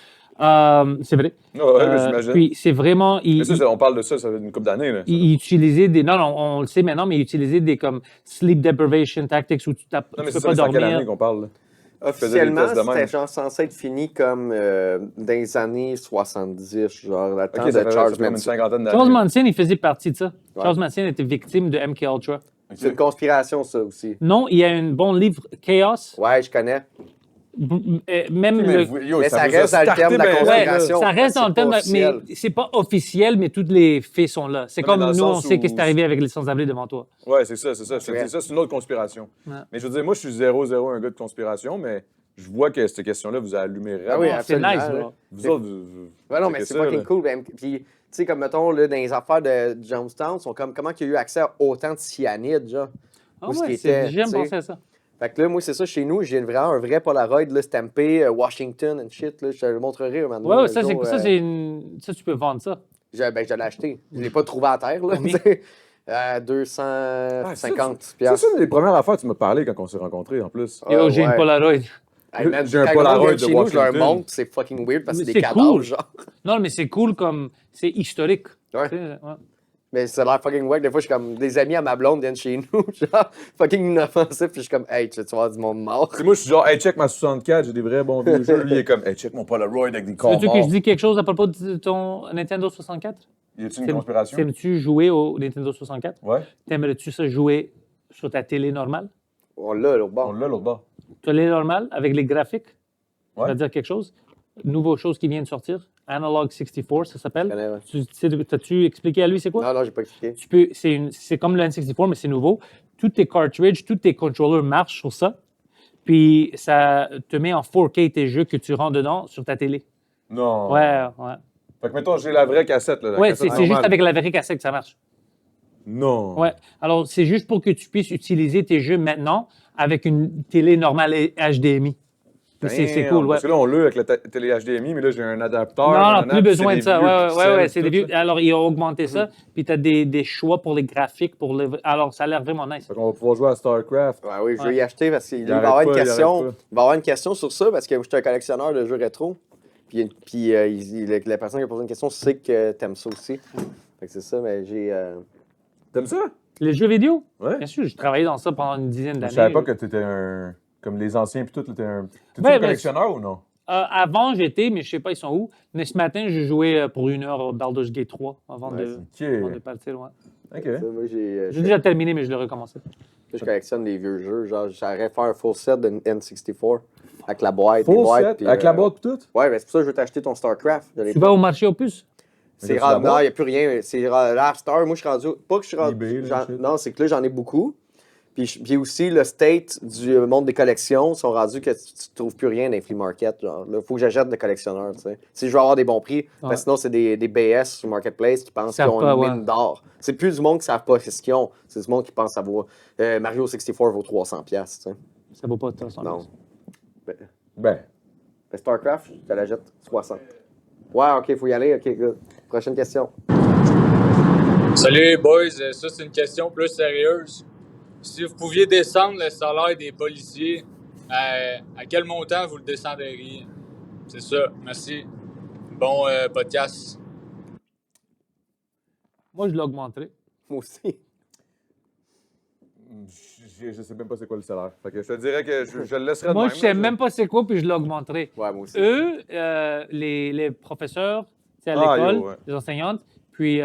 C'est vrai. Ouais, j'imagine. Puis, c'est vraiment... Mais ça, on parle de ça fait une couple d'années. Là, ils utilisaient des... Non, on le sait maintenant, mais ils utilisaient des comme sleep deprivation tactics où tu peux pas dormir. C'est quelle année qu'on parle, là? Officiellement, c'était genre censé être fini comme dans les années 70, genre la temps de Charles Manson. Charles Manson, il faisait partie de ça. Ouais. Charles Manson était victime de MK Ultra. C'est une conspiration, ça aussi. Non, il y a un bon livre, Chaos. Ouais, je connais. Même mais ça reste dans le terme de la conspiration. Ça reste dans le terme, mais c'est pas officiel, mais tous les faits sont là. C'est comme nous, on sait qu'est-ce qui est arrivé avec les sans-abri devant toi. Ouais, c'est ça. C'est une autre conspiration. Ouais. Mais je veux dire, moi, je suis 0-0 un gars de conspiration, mais je vois que cette question-là vous a allumé vraiment. Ah oui, absolument. C'est nice, là. Vous autres, ouais, non, mais c'est fucking cool. Puis, tu sais, comme mettons, là, dans les affaires de Jonestown, sont comme comment il y a eu accès à autant de cyanide, genre. Ah ouais, j'aime penser à ça. Fait que là, moi, c'est ça, chez nous, j'ai vraiment un vrai Polaroid, là, stampé Washington and shit, là, je te le montrerai maintenant. Ouais, ça, ça, tu peux vendre ça. Je l'ai acheté. Je l'ai pas trouvé à terre, là. 250 C'est piastres. ça une des premières affaires que tu m'as parlé quand on s'est rencontrés, en plus. Yo, j'ai une ouais. Polaroid. Hey, man, J'ai un quand Polaroid le monde vient de chez nous, je leur Washington. montre, c'est fucking weird parce que Mais c'est des c'est cadavres, cool. genre. Non, mais c'est cool comme. C'est historique. Ouais. Tu sais, ouais. Mais ça a l'air fucking wack. Des fois, je suis comme, des amis à ma blonde viennent chez nous, genre, fucking inoffensif, puis je suis comme, hey, tu vas voir du monde mort. Puis moi, je suis genre, hey, check ma 64, j'ai des vrais bons vieux jeux. Lui, il est comme, hey, check mon Polaroid avec des corps Veux-tu que morts. je dise quelque chose à propos de ton Nintendo 64? Y a-t-il une conspiration? T'aimes-tu jouer au Nintendo 64? Ouais. T'aimerais-tu ça jouer sur ta télé normale? On l'a, l'autre On bord. l'a l'autre bord. Télé normale avec les graphiques? Ça Ouais. va dire quelque chose? Nouveau chose qui vient de sortir. Analog 64, ça s'appelle. connais, ouais. T'as-tu expliqué à lui c'est quoi? Non, j'ai pas expliqué. C'est comme le N64, mais c'est nouveau. Tous tes cartridges, tous tes controllers marchent sur ça. Puis ça te met en 4K tes jeux que tu rentres dedans sur ta télé. Non. Ouais. Fait que mettons, j'ai la vraie cassette, là. La Ouais, cassette c'est juste normale. avec la vraie cassette que ça marche. Non. Ouais. Alors, c'est juste pour que tu puisses utiliser tes jeux maintenant avec une télé normale HDMI. Puis c'est Damn, cool, ouais. Parce que là, on l'a avec la télé HDMI, mais là, j'ai un adapteur. Non, nanana, plus puis besoin c'est de ça. des vieux Ouais, pixels, c'est des tout, vieux. là. Alors, ils ont augmenté ça. Puis tu as des choix pour les graphiques. Alors, ça a l'air vraiment nice. Fait qu'on va pouvoir jouer à StarCraft. Ouais, oui, je vais Ouais. y acheter parce qu'il Il va y arrête avoir une pas, il question. arrête pas. Il va y avoir une question sur ça parce que je suis un collectionneur de jeux rétro. Puis la personne qui a posé une question sait que t'aimes ça aussi. Fait que c'est ça, mais j'ai. T'aimes ça? Les jeux vidéo? Ouais. Bien sûr, j'ai travaillé dans ça pendant une dizaine Je d'années. savais pas que t'étais un. Comme les anciens, puis tout, t'étais un. T'es-tu Ouais, un mais- collectionneur ou non? Avant, j'étais, mais je sais pas, ils sont où. Mais ce matin, j'ai joué pour 1 heure au Baldur's Gate 3 avant Ouais, de partir loin. Ok. ça, moi, J'ai déjà terminé, mais je l'ai recommencé. je collectionne des vieux jeux. Genre, j'aimerais faire un full set de N64 avec la boîte. Full les boîtes, set, puis, avec la boîte, puis tout? Ouais, mais c'est pour ça que je veux t'acheter ton StarCraft. Tu vas au marché aux puces? C'est Mais rare. là-tu la Non, boîte? il n'y a plus rien. C'est rare. Star, moi, je suis rendu. Pas que je suis rendu. eBay, là, shit. Non, c'est que là, j'en ai beaucoup. Puis aussi, le state du monde des collections sont rendus que tu ne trouves plus rien dans les flea market. Genre, là, il faut que j'achète de collectionneurs, tu sais. Si je veux avoir des bons prix, parce que sinon, c'est des BS sur Marketplace qui pensent qu'ils Savent ont pas, une ouais. mine d'or. C'est plus du monde qui ne savent pas ce qu'ils ont. C'est du monde qui pense savoir. Mario 64 vaut 300$, tu sais. Ça vaut pas de temps. Non. Ben. Mais StarCraft, je te la jette 60. Ouais, OK, il faut y aller. OK, good. Prochaine question. Salut boys, ça c'est une question plus sérieuse. Si vous pouviez descendre le salaire des policiers, à quel montant vous le descendriez? C'est ça, merci. Bon podcast. Moi, je l'augmenterai. Moi aussi. Je sais même pas c'est quoi le salaire. Fait que je te dirais que je le laisserai de Moi, même. je sais là, même pas c'est quoi, puis je l'augmenterai. Ouais, moi aussi. Eux, les professeurs, tu sais, à Ah, l'école, yo, ouais. les enseignantes, puis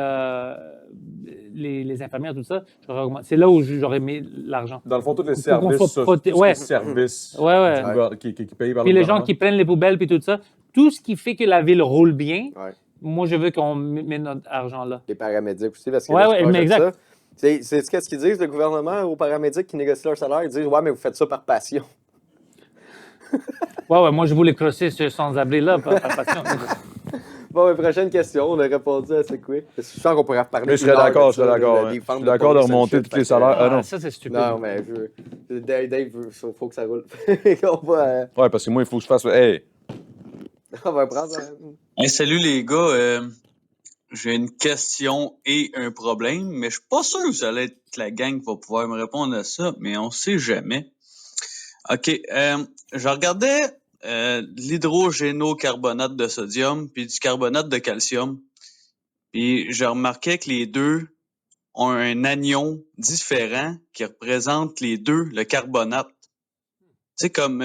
les infirmières, tout ça, j'aurais augmenté. C'est là où j'aurais mis l'argent. Dans le fond, tous les Faut qu'on services, soit ça, proté- tous les ouais. services Ouais. du gouvernement- qui payent par Puis le les gens gouvernement. qui prennent les poubelles, puis tout ça, tout ce qui fait que la ville roule bien, Ouais. moi, je veux qu'on mette notre argent là. Les paramédics aussi, parce que Ouais, là, je ouais, pense mais de exact. ça. C'est qu'est-ce qu'ils disent, le gouvernement, aux paramédics qui négocient leur salaire? Ils disent, ouais, mais vous faites ça par passion. Ouais, moi, je voulais crosser ce sans-abri là, par passion. Bon, mais prochaine question, on a répondu à c'est quick. Je suis sûr qu'on pourrait reparler. Mais je serais une heure d'accord, de je serais ça, d'accord. là, Ouais. des Je fentes suis de d'accord de police and remonter shit, tous fait les que- salaires. Ah non. Ça, c'est stupide. Non, mais Dave, il faut que ça roule. on Ouais, parce que moi, il faut que je fasse. Hey! on va prendre. Hey, salut les gars, j'ai une question et un problème, mais je suis pas sûr que vous allez être la gang qui va pouvoir me répondre à ça, mais on sait jamais. OK, je regardais de l'hydrogénocarbonate de sodium puis du carbonate de calcium, puis je remarquais que les deux ont un anion différent qui représente les deux le carbonate. Tu sais, comme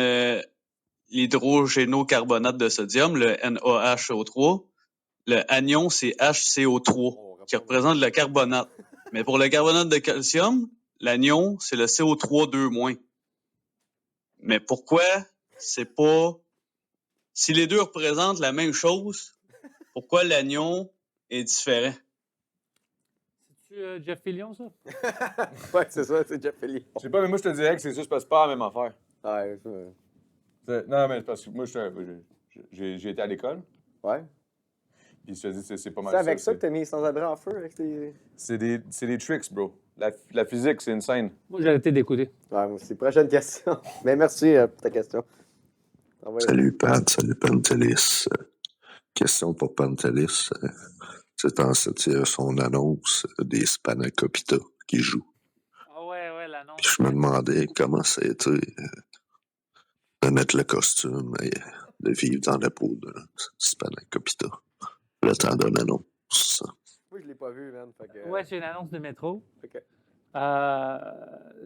l'hydrogénocarbonate de sodium, le NaHCO3, le anion, c'est HCO3, qui représente le carbonate. Mais pour le carbonate de calcium, l'anion, c'est le CO3 2-. Mais pourquoi c'est pas... Si les deux représentent la même chose, pourquoi l'anion est différent? C'est-tu Jeff Fillion, ça? Ouais, c'est ça, c'est Jeff Pellion. Je sais pas, mais moi, je te dirais que c'est juste parce que c'est pas la même affaire. Ouais, Non, mais c'est parce que moi, j'ai été à l'école, ouais. puis je te dis, c'est pas mal C'est avec ça ça. que t'as mis sans-abri en feu? Avec tes... C'est des tricks, bro. La physique, c'est insane. Moi, j'ai arrêté d'écouter. Ouais, moi aussi. Prochaine question. Mais merci pour ta question. Salut Pat, salut Pantelis. Question pour Pantelis. C'est en son annonce des Spanakopita qui joue. Ah ouais, l'annonce. Puis je me demandais comment ça a été de mettre le costume et de vivre dans la peau de Spanakopita. Le temps d'une annonce. Moi, je l'ai pas vu, man. Fait que, Ouais, c'est une annonce de métro. OK.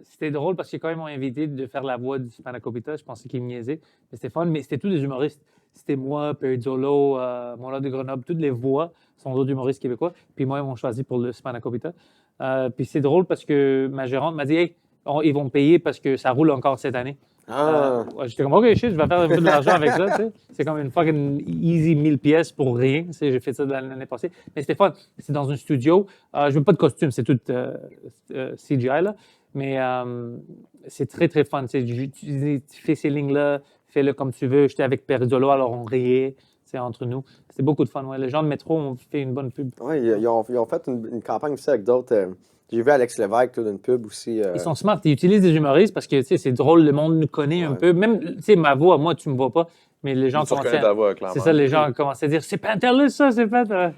C'était drôle parce que quand ils m'ont invité de faire la voix du Spanakopita, je pensais qu'ils me niaisaient. Mais c'était fun, mais c'était tous des humoristes. C'était moi, Perizzolo, mon lot de Grenoble, toutes les voix sont d'autres humoristes québécois. Puis moi, ils m'ont choisi pour le Spanakopita. Puis c'est drôle parce que ma gérante m'a dit « Hey, ils vont me payer parce que ça roule encore cette année. » J'étais comme « OK, shit, je vais faire un peu de l'argent avec ça. » C'est comme une fucking easy 1000 pièces pour rien. J'ai fait ça l'année passée. Mais c'était fun. C'est dans un studio. Je veux pas de costume, c'est tout CGI, là. Mais c'est très, très fun. Tu fais ces lignes-là, fais-le comme tu veux. J'étais avec Perizzolo, alors on riait entre nous. C'était beaucoup de fun. Ouais. Les gens de métro ont fait une bonne pub. Oui, ils ont fait une campagne aussi avec d'autres. J'ai vu Alex Lévesque d'une pub aussi. Ils sont smart. Ils utilisent des humoristes parce que c'est drôle, le monde nous connaît un peu. Même ma voix, moi, tu me vois pas. Mais les gens commençaient à... C'est ça, les gens commençaient à dire « C'est Pantelis, ça, c'est Pantelis. »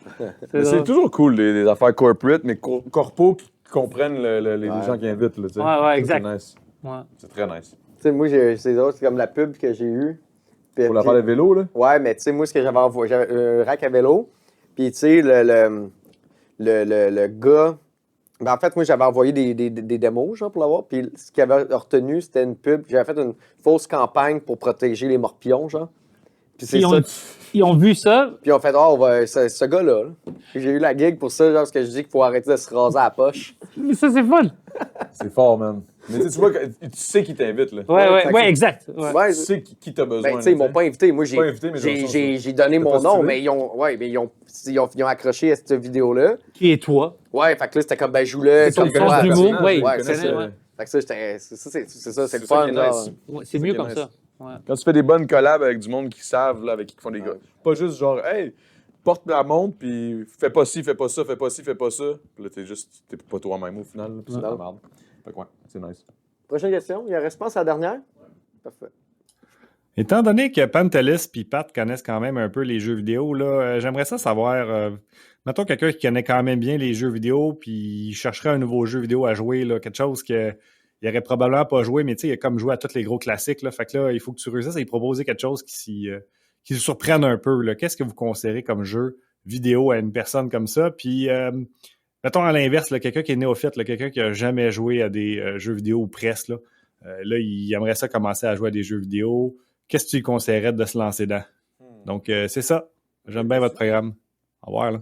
C'est toujours cool, les affaires corporate, mais corpo qui comprennent les gens qui invitent. Là, ouais, exact. C'est nice. Ouais. C'est très nice. Tu sais, moi, c'est drôle, c'est comme la pub que j'ai eue. Pour l'affaire de vélo, là? Ouais, mais tu sais, moi, ce que j'avais envoyé, j'avais un rack à vélo. Puis, tu sais, le gars. Ben, en fait, moi, j'avais envoyé des démos, genre, pour l'avoir. Puis, ce qu'il avait retenu, c'était une pub. J'avais fait une fausse campagne pour protéger les morpions, genre. Puis, c'est ça. Ils ont vu ça. Puis, ils ont fait, ce gars-là. Là. Puis, j'ai eu la gig pour ça, genre, parce que je dis qu'il faut arrêter de se raser à la poche. Mais ça, c'est fun. C'est fort, man. Mais tu vois, tu sais qui t'invite, là. Ouais, exact. Ouais. Tu sais qui t'a besoin. Ben, tu sais, ils m'ont pas invité. Moi, j'ai donné mon nom, mais ils ont accroché à cette vidéo-là. Qui est toi? Ouais, fait que là, c'était comme, ben, joue-le. C'est le sens d'humour. Oui, c'est ça, c'est le fun. C'est mieux comme ça. Ouais. Quand tu fais des bonnes collabs avec du monde qui savent, là, avec qui font des gars. Pas juste genre, hey, porte la montre, puis fais pas ci, fais pas ça, fais pas ci, fais pas ça. Puis là, t'es pas toi-même au final. Puis c'est de la merde. Fait que ouais, c'est nice. Prochaine question. Il reste, je pense, à la dernière. Parfait. Étant donné que Pantelis et Pat connaissent quand même un peu les jeux vidéo, là, j'aimerais ça savoir, mettons quelqu'un qui connaît quand même bien les jeux vidéo, puis il chercherait un nouveau jeu vidéo à jouer, là, quelque chose qu'il aurait probablement pas joué, mais tu sais, il a comme joué à tous les gros classiques, là, fait que là, il faut que tu réussisses à lui proposer quelque chose qui le surprenne un peu, là. Qu'est-ce que vous considérez comme jeu vidéo à une personne comme ça? Puis, mettons à l'inverse, là, quelqu'un qui est néophyte, là, quelqu'un qui a jamais joué à des jeux vidéo ou presque, là, il aimerait ça commencer à jouer à des jeux vidéo. Qu'est-ce que tu lui conseillerais de se lancer dedans? Donc, c'est ça. J'aime bien votre programme. Au revoir, là.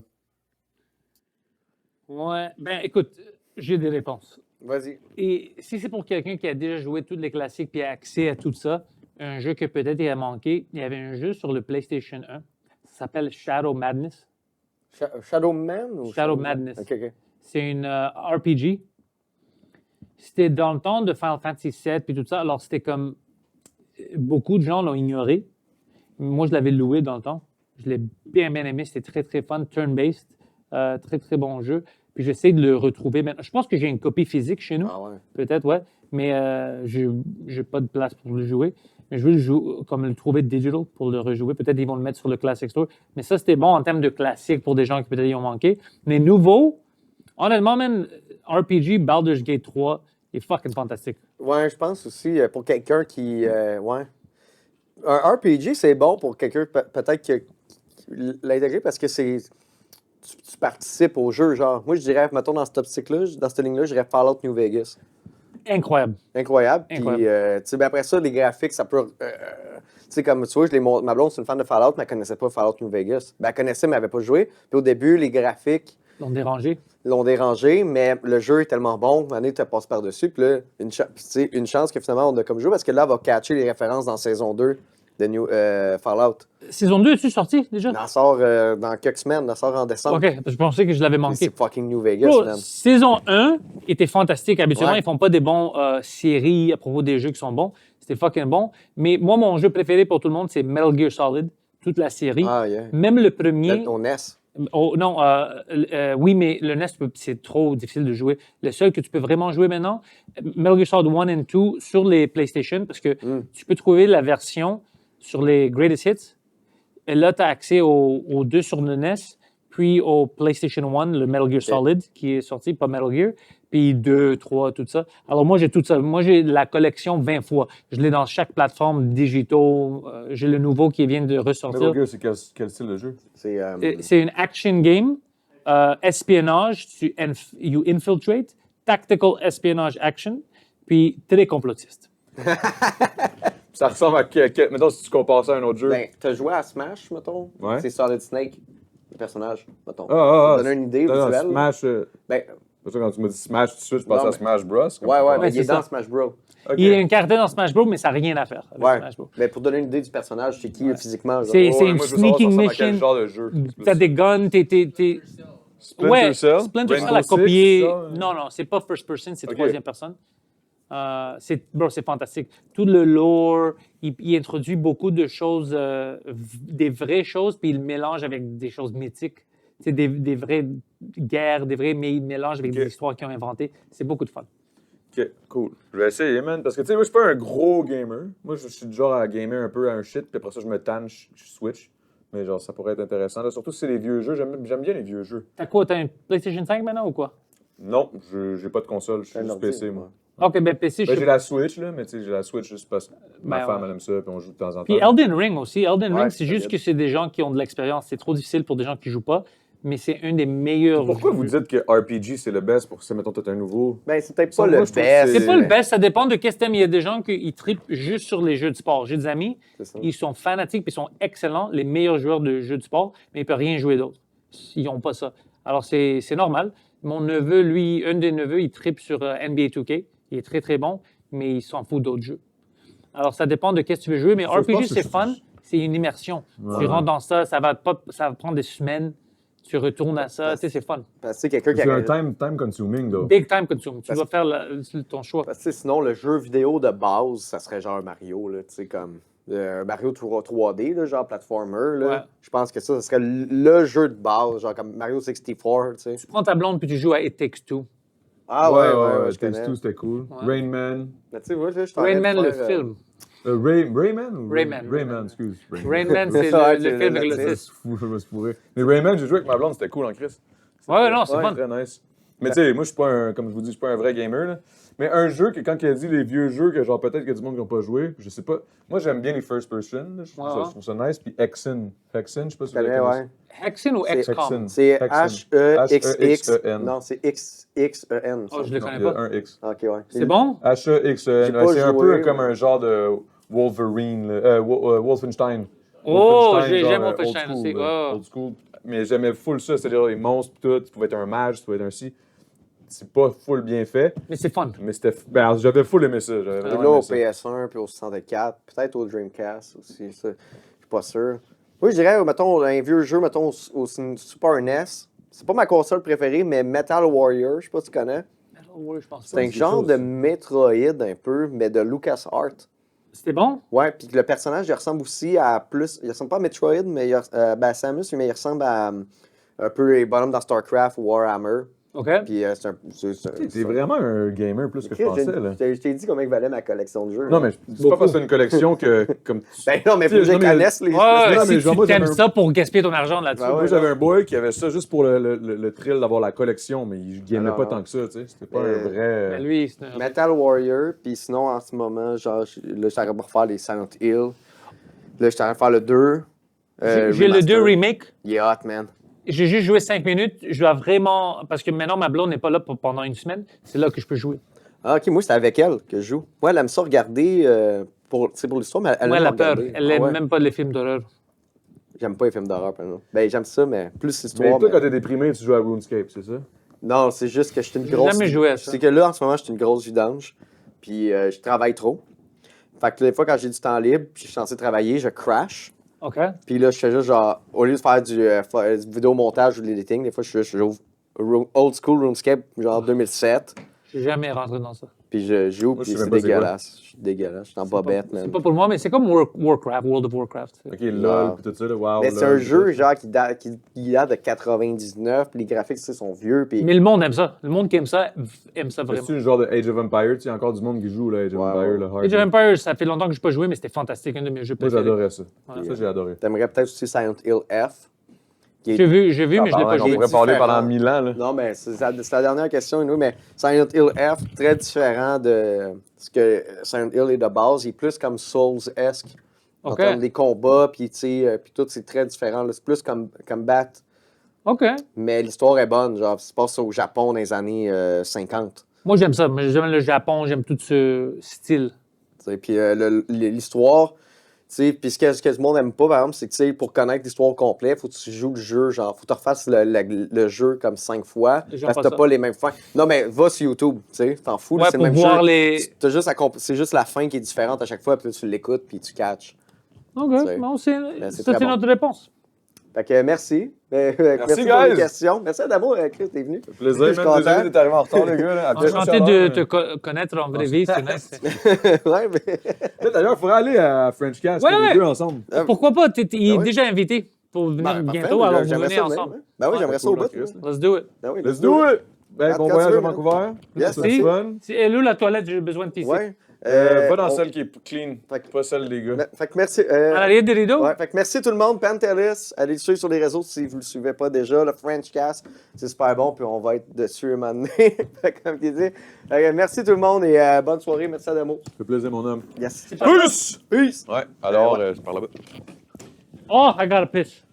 Ouais. Ben, écoute, j'ai des réponses. Vas-y. Et si c'est pour quelqu'un qui a déjà joué tous les classiques puis a accès à tout ça, un jeu que peut-être il a manqué, il y avait un jeu sur le PlayStation 1. Ça s'appelle Shadow Madness. Shadow Man? Ou Shadow Madness. OK. C'est une RPG. C'était dans le temps de Final Fantasy VII puis tout ça. Alors, c'était comme... Beaucoup de gens l'ont ignoré. Moi, je l'avais loué dans le temps. Je l'ai bien aimé. C'était très, très fun. Turn-based. Très, très bon jeu. Puis j'essaie de le retrouver maintenant. Je pense que j'ai une copie physique chez nous. Ah ouais. Peut-être, ouais. Mais je n'ai pas de place pour le jouer. Mais je veux le jouer, comme le trouver digital pour le rejouer. Peut-être qu'ils vont le mettre sur le Classic Store. Mais ça, c'était bon en termes de classique pour des gens qui peut-être y ont manqué. Mais nouveau, honnêtement, même RPG Baldur's Gate 3 est fucking fantastique. Ouais, je pense aussi pour quelqu'un qui. Ouais. Un RPG, c'est bon pour quelqu'un peut-être qui l'intégrer parce que c'est. Tu participes au jeu. Genre, moi, je dirais, mettons, dans cette optique-là, dans cette ligne-là, je dirais Fallout New Vegas. Incroyable. Puis, ben après ça, les graphiques, ça peut. Tu sais, comme tu vois, ma blonde, c'est une fan de Fallout, mais elle connaissait pas Fallout New Vegas. Ben, elle connaissait, mais elle n'avait pas joué. Puis au début, les graphiques. L'ont dérangé, mais le jeu est tellement bon, l'année te passe par-dessus. Puis là, une chance que finalement on a comme jeu, parce que là, elle va catcher les références dans saison 2 de Fallout. Saison 2, es-tu sorti déjà? Elle sort dans quelques semaines, elle sort en décembre. OK, je pensais que je l'avais manqué. C'est fucking New Vegas, man. Saison 1 était fantastique. Habituellement, ils font pas des bons séries à propos des jeux qui sont bons. C'était fucking bon. Mais moi, mon jeu préféré pour tout le monde, c'est Metal Gear Solid. Toute la série. Ah, yeah. Même le premier. Au NES. Oh, non, oui, mais le NES, c'est trop difficile de jouer. Le seul que tu peux vraiment jouer maintenant, Metal Gear Solid 1 et 2 sur les PlayStation, parce que tu peux trouver la version sur les Greatest Hits. Et là, tu as accès aux deux sur le NES. puis au PlayStation 1, le Metal Gear Solid qui est sorti, pas Metal Gear, puis 2, 3, tout ça. Alors moi, j'ai tout ça. Moi, j'ai la collection 20 fois. Je l'ai dans chaque plateforme digitale. J'ai le nouveau qui vient de ressortir. Metal Gear, c'est quel style de jeu? C'est une action game, espionnage, you infiltrate, tactical espionnage action, puis très complotiste. Ça ressemble à mettons, si tu compares ça à un autre jeu. Ben, t'as joué à Smash, mettons? Ouais. C'est Solid Snake, le personnage, mettons. Ah, Ça donne une idée visuelle. Smash. Ben, Parce que quand tu m'as dit Smash, tout de suite, je pensais Non, à Smash Bros. ouais, mais il c'est est dans ça. Smash Bros. Ok. Il est incarné dans Smash Bros, mais ça n'a rien à faire avec Ouais. Smash Bros. Mais pour donner une idée du personnage, c'est qui physiquement? genre? C'est Ouais, une moi, je veux savoir sneaking ça ressemble à quel mission. genre de jeu. T'as des guns, Splinter Ouais, Cell? Splinter Cell Rainbow a Six, copié. ça? Non, c'est pas first person, c'est Ok. troisième personne. C'est fantastique. Tout le lore, il introduit beaucoup de choses, des vraies choses, puis il le mélange avec des choses mythiques. C'est des vraies guerres, mais il mélange avec des histoires qu'ils ont inventées. C'est beaucoup de fun. Ok, cool. Je vais essayer, man. Parce que, tu sais, moi, je suis pas un gros gamer. Moi, je suis du genre à gamer un peu à un shit, puis après ça, je me tanne, je switch. Mais genre, ça pourrait être intéressant. Là, surtout si c'est les vieux jeux. J'aime bien les vieux jeux. T'as quoi? T'as une PlayStation 5 maintenant ou quoi? Non, j'ai pas de console. Je suis Un juste ordi, PC, moi. Ok, ben PC, Ben, je j'ai la Switch, là, mais tu sais, j'ai la Switch juste parce que ma Ben, femme, ouais. elle aime ça, puis on joue de temps en temps. Puis Elden Ring aussi. Elden Ouais, Ring, c'est juste solide. que c'est des gens qui ont de l'expérience. C'est trop difficile pour des gens qui jouent pas, mais c'est un des meilleurs Pourquoi jeux. vous dites que RPG, c'est le best pour, mettons, t'as un nouveau? Ben, c'est peut-être Ça, pas moi, le je trouve que best. C'est pas le best, ça dépend de qu'est-ce que t'aimes. Il y a des gens qui trippent juste sur les jeux de sport. J'ai des amis, C'est ça. ils sont fanatiques puis ils sont excellents, les meilleurs joueurs de jeux de sport, mais ils peuvent rien jouer d'autre. Ils n'ont pas ça. Alors c'est normal. Mon neveu, lui, un des neveux, il trippe sur NBA 2K. Il est très très bon, mais il s'en fout d'autres jeux. Alors ça dépend de qu'est-ce que tu veux jouer, mais Je pense RPG que c'est je- fun, c'est une immersion. Tu rentres dans ça, ça va prendre des semaines. Tu retournes à ça, tu sais, c'est fun. Parce que c'est quelqu'un qui C'est a... un time consuming, though. Big time consume. Tu Parce- dois faire ton choix. Parce que sinon, le jeu vidéo de base, ça serait genre Mario, là, tu sais, comme Mario 3D, là, genre platformer, là. Ouais. Je pense que ça serait le jeu de base, genre comme Mario 64, tu sais. Tu prends ta blonde puis tu joues à It Takes Two. Ah ouais, je Takes connais. Two, c'était cool. Ouais. Rain Man. Mais tu sais, moi, là, je suis en train Rain de Man, le faire, film. Rayman ou Rayman. Rayman, excuse. Rain Man, c'est Ouais, le c'est film avec le le titre. fils. Je me suis fourré. Mais Rayman, j'ai joué avec ma blonde, c'était cool en Chris. Ouais, non, c'est Ouais. fun. Très nice. Mais tu sais, moi, je suis pas un, comme je vous dis, je suis pas un vrai gamer, là. Mais un jeu que, quand il a dit les vieux jeux, que genre peut-être qu'il y a du monde qui n'ont pas joué, je sais pas. Moi, j'aime bien les first person, là. Je trouve ça nice. Puis Hexen. Hexen, je sais pas si vous avez Ouais. connu Hexen ou C'est XCOM? Hexen. C'est Hexen. H-E-X-X. H-E-X-E-N. Non, c'est X-X-E-N. Oh, je le Non, connais il y a pas. un X. Ok, ouais. C'est bon? H-E-X-E-N. J'ai pas C'est un joué, peu mais- comme un genre de Wolverine, là. Wolfenstein. Oh, Wolfenstein, j'aime genre, Wolfenstein old school, aussi. là. Oh. Old school. Mais j'aimais full ça, c'est-à-dire les monstres pis tout. Tu pouvais être un mage, tu pouvais être un si. C'est pas full bien fait, Mais c'est fun. mais c'était. Ben, j'avais full aimé ça. J'avais Puis vraiment là, au aimé ça. PS1 puis au 64, peut-être au Dreamcast aussi, ça. Je suis pas sûr. Moi, je dirais, mettons, un vieux jeu, mettons, au Super NES. C'est pas ma console préférée, mais Metal Warrior, je sais pas si tu connais. Ouais, je pense C'est pas. un quelque genre chose, de ça. Metroid un peu, mais de LucasArts. C'était bon? Ouais, puis le personnage, il ressemble aussi à plus. Il ressemble pas à Metroid, mais ben, Samus, mais il ressemble à un peu les bonhommes dans StarCraft ou Warhammer. OK. Puis c'est un. T'es vraiment un gamer plus que je pensais, là. Je t'ai dit combien valait ma collection de jeux. Non, mais c'est pas parce que c'est une collection que. Comme... Ben non, mais faut que je Non, mais- connaisse les. Ouais, Non, mais si genre, tu moi, t'aimes j'avais un- ça pour gaspiller ton argent là-dessus. Ben ouais. Moi, j'avais un boy qui avait ça juste pour le thrill d'avoir la collection, mais il gamait Ah, pas non. tant que ça, tu sais. C'était pas Mais- un vrai. Mais lui, c'est un... Metal Warrior, puis sinon, en ce moment, genre, là, je suis en train de refaire les Silent Hill. Là, je suis en train de faire le 2. J'ai le 2 remake. Il est hot, man. J'ai juste joué 5 minutes. Je dois vraiment... Parce que maintenant, ma blonde n'est pas là pendant une semaine. C'est là que je peux jouer. Ah, ok, moi, c'est avec elle que je joue. Moi, elle aime ça regarder pour l'histoire, mais elle Moi, aime elle a peur. regarder. Elle Ah n'aime ouais? même pas les films d'horreur. J'aime pas les films d'horreur, par exemple. Ben, j'aime ça, mais plus Mais l'histoire. toi, mais- quand t'es déprimé, tu joues à RuneScape, c'est ça? Non, c'est juste que je suis une J'ai grosse. jamais joué à ça. C'est que là, en ce moment, je suis une grosse vidange. Puis je travaille trop. Fait que des fois, quand j'ai du temps libre, puis je suis censé travailler, je crash. OK. Puis là, je fais juste genre, au lieu de faire du vidéo-montage ou de l'editing, des fois, j'ouvre old school RuneScape, genre 2007. Je suis jamais rentré dans ça. Puis je joue, Moi, je puis sais c'est même pas c'est quoi. dégueulasse. Je suis dégueulasse. Je suis en bobette, man. C'est pas pour moi, mais c'est comme Warcraft, World of Warcraft. Ok, LOL, pis tout ça, là, wow. Mais c'est LOL, un jeu, tout. genre, qui date de 99, puis les graphiques, tu sais, sont vieux, puis... Mais le monde aime ça. Le monde qui aime ça vraiment. C'est-tu le genre de Age of Empires? Tu sais, encore du monde qui joue, là, Age of Ouais, Empires, ouais. le hard. Age of Empires, ça fait longtemps que je n'ai pas joué, mais c'était fantastique, un de mes jeux Moi, préférés. j'adorais ça. Ouais. Ça, j'ai adoré. T'aimerais peut-être aussi Silent Hill F. qui est- J'ai vu, mais je l'ai pas On joué. pourrait parler différent. pendant 1000 ans. Là. Non, mais c'est la dernière question, nous, mais Silent Hill F, très différent de ce que Silent Hill est de base. Il est plus comme Souls-esque en OK. termes des combats, puis puis tout, c'est très différent. là. C'est plus comme Bat, OK. mais l'histoire est bonne. Genre, ça se passe au Japon dans les années 50. Moi, j'aime ça. J'aime le Japon, j'aime tout ce style. T'sais, puis l'histoire, puis ce que le monde n'aime pas, par exemple, c'est que pour connaître l'histoire complète, faut que tu joues le jeu, genre, faut que tu refasses le jeu comme 5 fois, J'aime parce que pas t'as ça. pas les mêmes fins. Non, mais va sur YouTube, tu sais, t'en fous, là, Ouais, c'est pour le même voir jeu. les... C'est juste la fin qui est différente à chaque fois, puis là, tu l'écoutes, puis tu catches. OK. C'est- Bon, c'est ça, très c'est bon. notre réponse. Fait que merci. Merci pour guys. les questions. Merci Adamo, Chris, t'es venu. Plaisir, Je suis même. Désolé content. d'être arrivé en retard, les gars. Là. Après, Enchanté de te connaître en vraie vie, c'est nice. Ouais, mais... Là, d'ailleurs, il faudrait aller à French Cast, Ouais, les ouais. deux ensemble. Pourquoi pas? Il est ouais. déjà invité pour venir Ben, bientôt, parfait, alors vous j'aimerais venez ça venir, ensemble. ouais. Ben oui, j'aimerais ça au cool, bout. Chris. Let's do it. Ben oui, Let's do it! Ben, Quand bon tu voyage veux, à Vancouver. Yes, C'était merci. fun. Elle est où la toilette? J'ai besoin de pisser. Ouais. Va dans on- celle qui est clean, Fait que- pas celle des gars. Fait que merci. À l'arrière des rideaux? Ouais, fait que merci tout le monde. Pantelis, allez le suivre sur les réseaux si vous le suivez pas déjà. Le French Cast, c'est super bon, puis on va être dessus un moment donné. Fait que, comme tu dis. Fait que merci tout le monde et bonne soirée. Merci Adamo. Ça fait plaisir, mon homme. Yes. Peace! Peace. Ouais, alors, je parle là-bas. Oh, I got a piss.